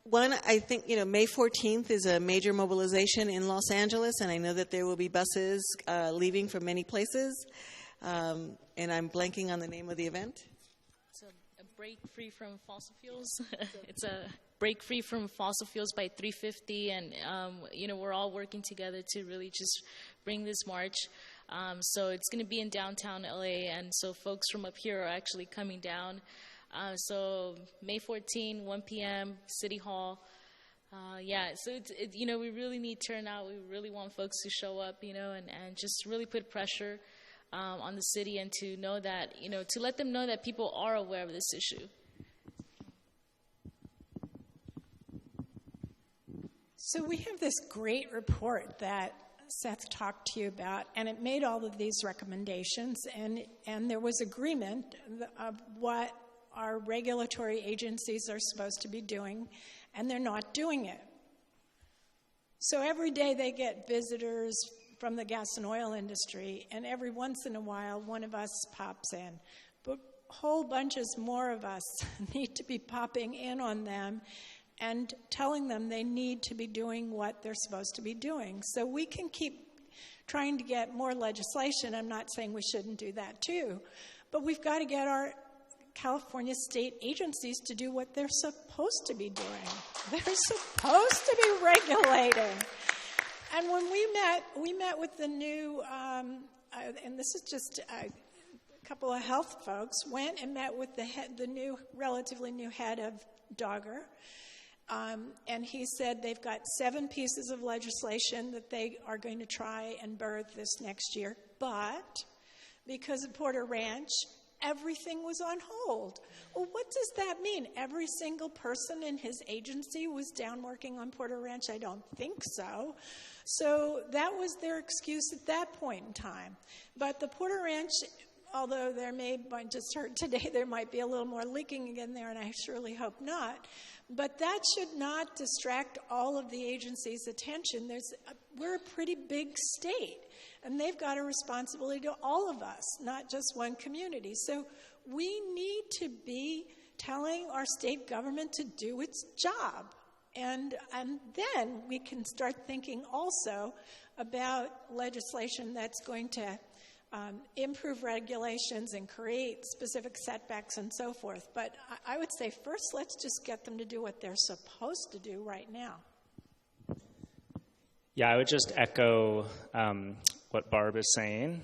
one, I think, May 14th is a major mobilization in Los Angeles, and I know that there will be buses leaving from many places. And I'm blanking on the name of the event. It's a break free from fossil fuels. It's a break free from fossil fuels by 350, and we're all working together to really just bring this march. So it's going to be in downtown LA, and so folks from up here are actually coming down. So May 14, 1 p.m., City Hall. So we really need turnout. We really want folks to show up, and just really put pressure on the city, and to know that, to let them know that people are aware of this issue. So we have this great report that Seth talked to you about, and it made all of these recommendations, and there was agreement of what our regulatory agencies are supposed to be doing, and they're not doing it. So every day they get visitors from the gas and oil industry, and every once in a while one of us pops in. But whole bunches more of us need to be popping in on them and telling them they need to be doing what they're supposed to be doing. So we can keep trying to get more legislation. I'm not saying we shouldn't do that too, but we've got to get our California state agencies to do what they're supposed to be doing. They're supposed to be regulating. And when we met with the new, and this is just a couple of health folks, went and met with the relatively new head of Dogger, and he said they've got 7 pieces of legislation that they are going to try and birth this next year, but because of Porter Ranch, everything was on hold. Well, what does that mean? Every single person in his agency was down working on Porter Ranch? I don't think so. So that was their excuse at that point in time. But the Porter Ranch, although I just heard today there might be a little more leaking again there, and I surely hope not, but that should not distract all of the agency's attention. We're a pretty big state, and they've got a responsibility to all of us, not just one community. So we need to be telling our state government to do its job. And then we can start thinking also about legislation that's going to improve regulations and create specific setbacks and so forth. But I would say first, let's just get them to do what they're supposed to do right now. Yeah, I would just echo what Barb is saying.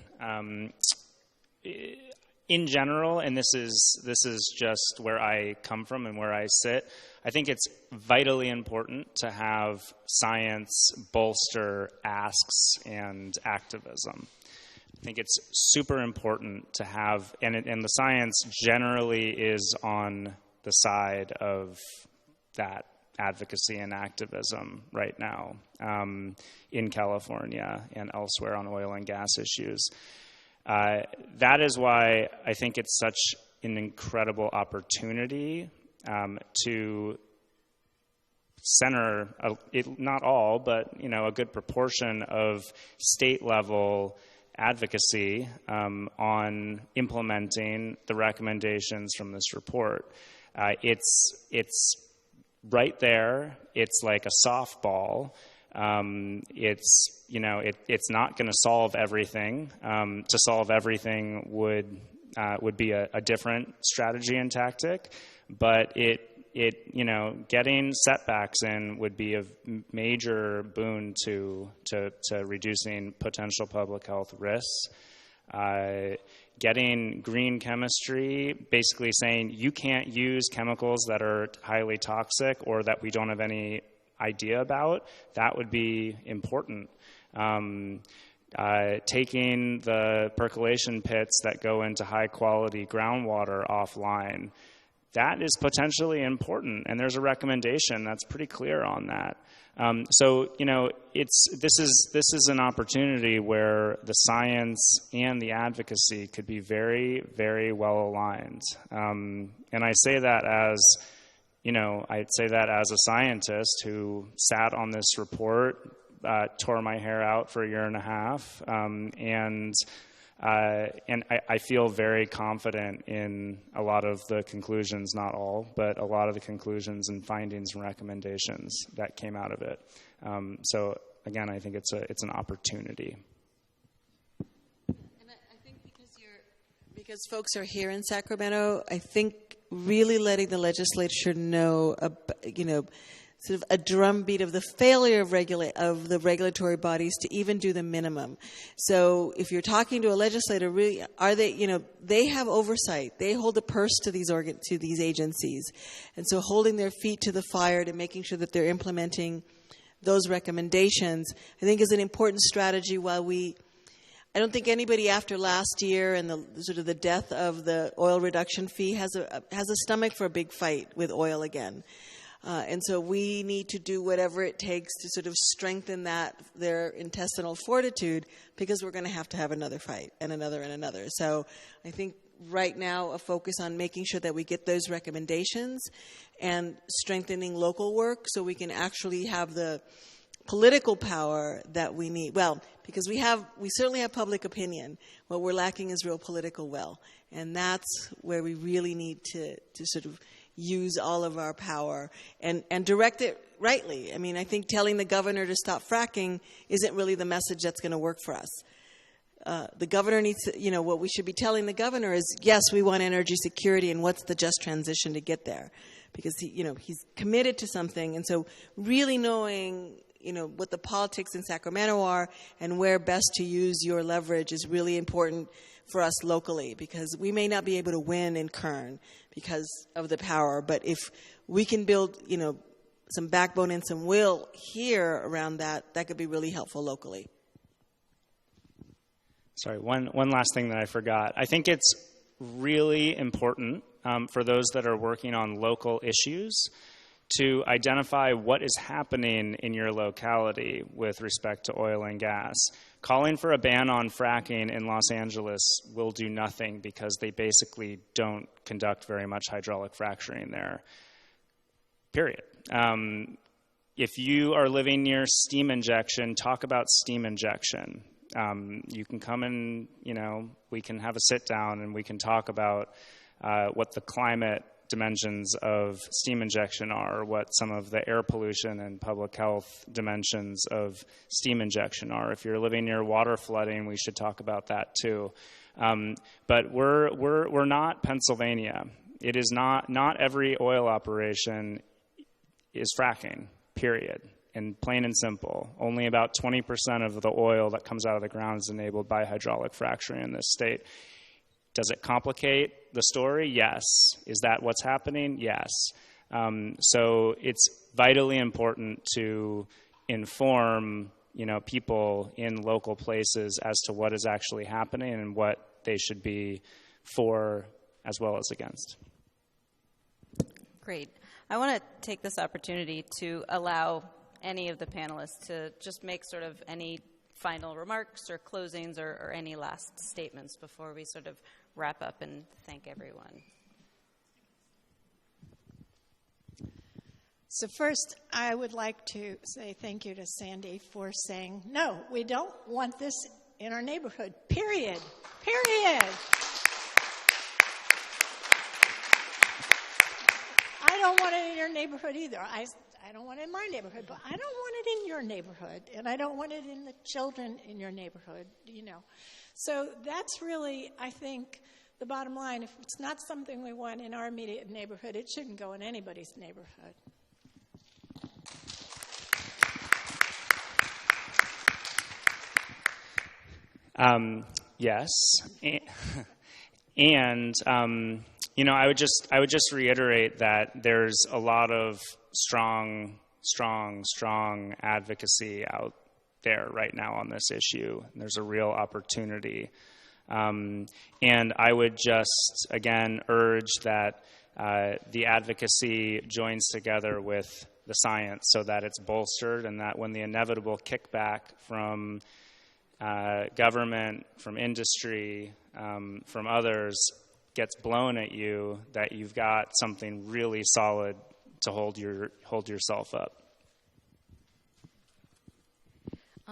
In general, and this is just where I come from and where I sit, I think it's vitally important to have science bolster asks and activism. I think it's super important to have, and the science generally is on the side of that advocacy and activism right now in California and elsewhere on oil and gas issues. That is why I think it's such an incredible opportunity to center, not all, but a good proportion of state-level advocacy on implementing the recommendations from this report. It's right there. It's like a softball. It's not going to solve everything. To solve everything would be a different strategy and tactic, but getting setbacks in would be a major boon to reducing potential public health risks. Getting green chemistry, basically saying you can't use chemicals that are highly toxic or that we don't have any idea about, that would be important. Taking the percolation pits that go into high quality groundwater offline, that is potentially important, and there's a recommendation that's pretty clear on that. This is an opportunity where the science and the advocacy could be very, very well aligned. And I say that as a scientist who sat on this report, tore my hair out for a year and a half, and I feel very confident in a lot of the conclusions, not all, but a lot of the conclusions and findings and recommendations that came out of it. So again, I think it's an opportunity. And I think because folks are here in Sacramento, I think really letting the legislature know, sort of a drumbeat of the failure of the regulatory bodies to even do the minimum. So if you're talking to a legislator, really, are they, they have oversight. They hold the purse to these agencies. And so holding their feet to the fire to making sure that they're implementing those recommendations, I think is an important strategy I don't think anybody after last year and the death of the oil reduction fee has a stomach for a big fight with oil again. And so we need to do whatever it takes to sort of strengthen their intestinal fortitude, because we're going to have another fight and another and another. So I think right now a focus on making sure that we get those recommendations and strengthening local work so we can actually have the political power that we need. Well, because we certainly have public opinion. What we're lacking is real political will. And that's where we really need to sort of use all of our power and direct it rightly. I mean, I think telling the governor to stop fracking isn't really the message that's going to work for us. The governor needs to, what we should be telling the governor is, yes, we want energy security, and what's the just transition to get there? Because he's committed to something. And so really knowing, what the politics in Sacramento are and where best to use your leverage is really important for us locally, because we may not be able to win in Kern because of the power, but if we can build, some backbone and some will here around that could be really helpful locally. Sorry, one last thing that I forgot. I think it's really important for those that are working on local issues to identify what is happening in your locality with respect to oil and gas. Calling for a ban on fracking in Los Angeles will do nothing, because they basically don't conduct very much hydraulic fracturing there, period. If you are living near steam injection, talk about steam injection. You can come and, we can have a sit down and we can talk about what the climate dimensions of steam injection are, what some of the air pollution and public health dimensions of steam injection are. If you're living near water flooding, we should talk about that too. But we're not Pennsylvania. It is not every oil operation is fracking, period. And plain and simple, only about 20% of the oil that comes out of the ground is enabled by hydraulic fracturing in this state. Does it complicate the story? Yes. Is that what's happening? Yes. So it's vitally important to inform, people in local places as to what is actually happening and what they should be for as well as against. Great. I want to take this opportunity to allow any of the panelists to just make sort of any final remarks or closings or any last statements before we sort of wrap up and thank everyone. So first, I would like to say thank you to Sandy for saying, no, we don't want this in our neighborhood, period. Period. I don't want it in your neighborhood either. I don't want it in my neighborhood, but I don't want it in your neighborhood, and I don't want it in the children in your neighborhood, So that's really, I think, the bottom line. If it's not something we want in our immediate neighborhood, it shouldn't go in anybody's neighborhood. Yes, and I would just reiterate that there's a lot of strong advocacy out there right now on this issue. There's a real opportunity, and I would just again urge that the advocacy joins together with the science so that it's bolstered, and that when the inevitable kickback from government, from industry, from others gets blown at you, that you've got something really solid to hold yourself up.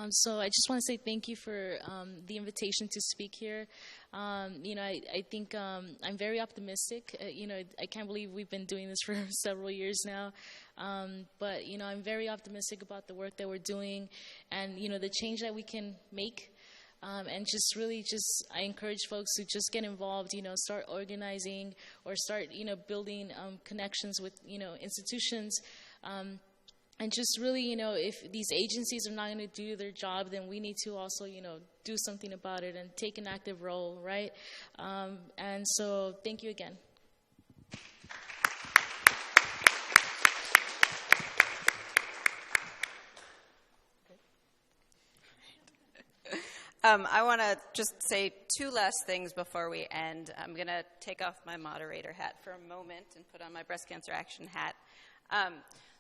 So I just want to say thank you for the invitation to speak here. I think I'm very optimistic. I can't believe we've been doing this for several years now. But I'm very optimistic about the work that we're doing and, the change that we can make. And I encourage folks to just get involved, start organizing or start, building connections with, institutions. And just really, if these agencies are not going to do their job, then we need to also, do something about it and take an active role, right? And so thank you again. I want to just say two last things before we end. I'm going to take off my moderator hat for a moment and put on my Breast Cancer Action hat.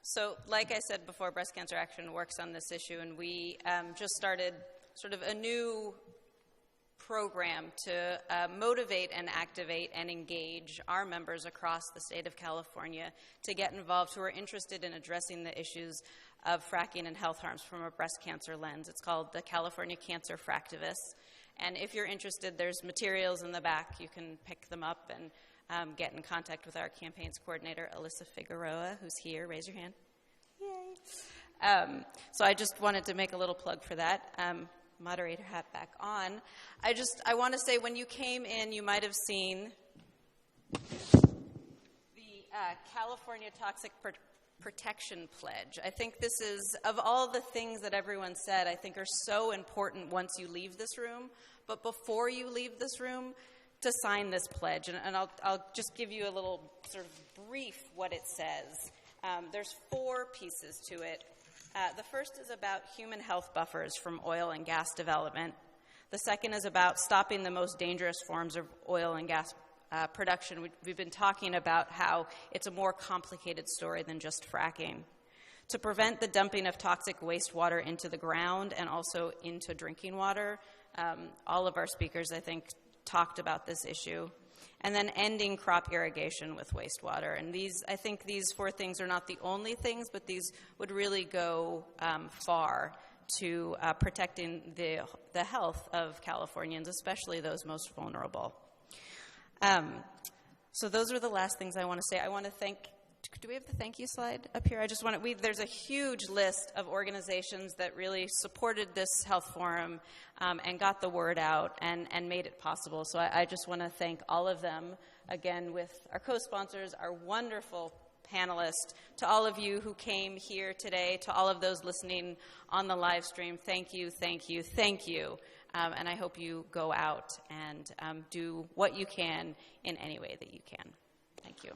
So like I said before, Breast Cancer Action works on this issue, and we just started sort of a new program to motivate and activate and engage our members across the state of California to get involved who are interested in addressing the issues of fracking and health harms from a breast cancer lens. It's called the California Cancer Fractivists. And if you're interested, there's materials in the back. You can pick them up and get in contact with our campaigns coordinator, Alyssa Figueroa, who's here. Raise your hand. Yay. So I just wanted to make a little plug for that. Moderator hat back on. I want to say when you came in, you might have seen the California Toxic Protection Pledge. I think this is, of all the things that everyone said, I think are so important once you leave this room. But before you leave this room, to sign this pledge. And I'll just give you a little sort of brief what it says. There's 4 pieces to it. The first is about human health buffers from oil and gas development. The second is about stopping the most dangerous forms of oil and gas production. We've been talking about how it's a more complicated story than just fracking. To prevent the dumping of toxic wastewater into the ground and also into drinking water, all of our speakers, I think, talked about this issue. And then ending crop irrigation with wastewater. And I think these 4 things are not the only things, but these would really go far to protecting the health of Californians, especially those most vulnerable. So those are the last things I want to say. I want to thank, do we have the thank you slide up here? There's a huge list of organizations that really supported this health forum and got the word out and made it possible. So I just want to thank all of them, again, with our co-sponsors, our wonderful panelists, to all of you who came here today, to all of those listening on the live stream, thank you, thank you, thank you. And I hope you go out and do what you can in any way that you can. Thank you.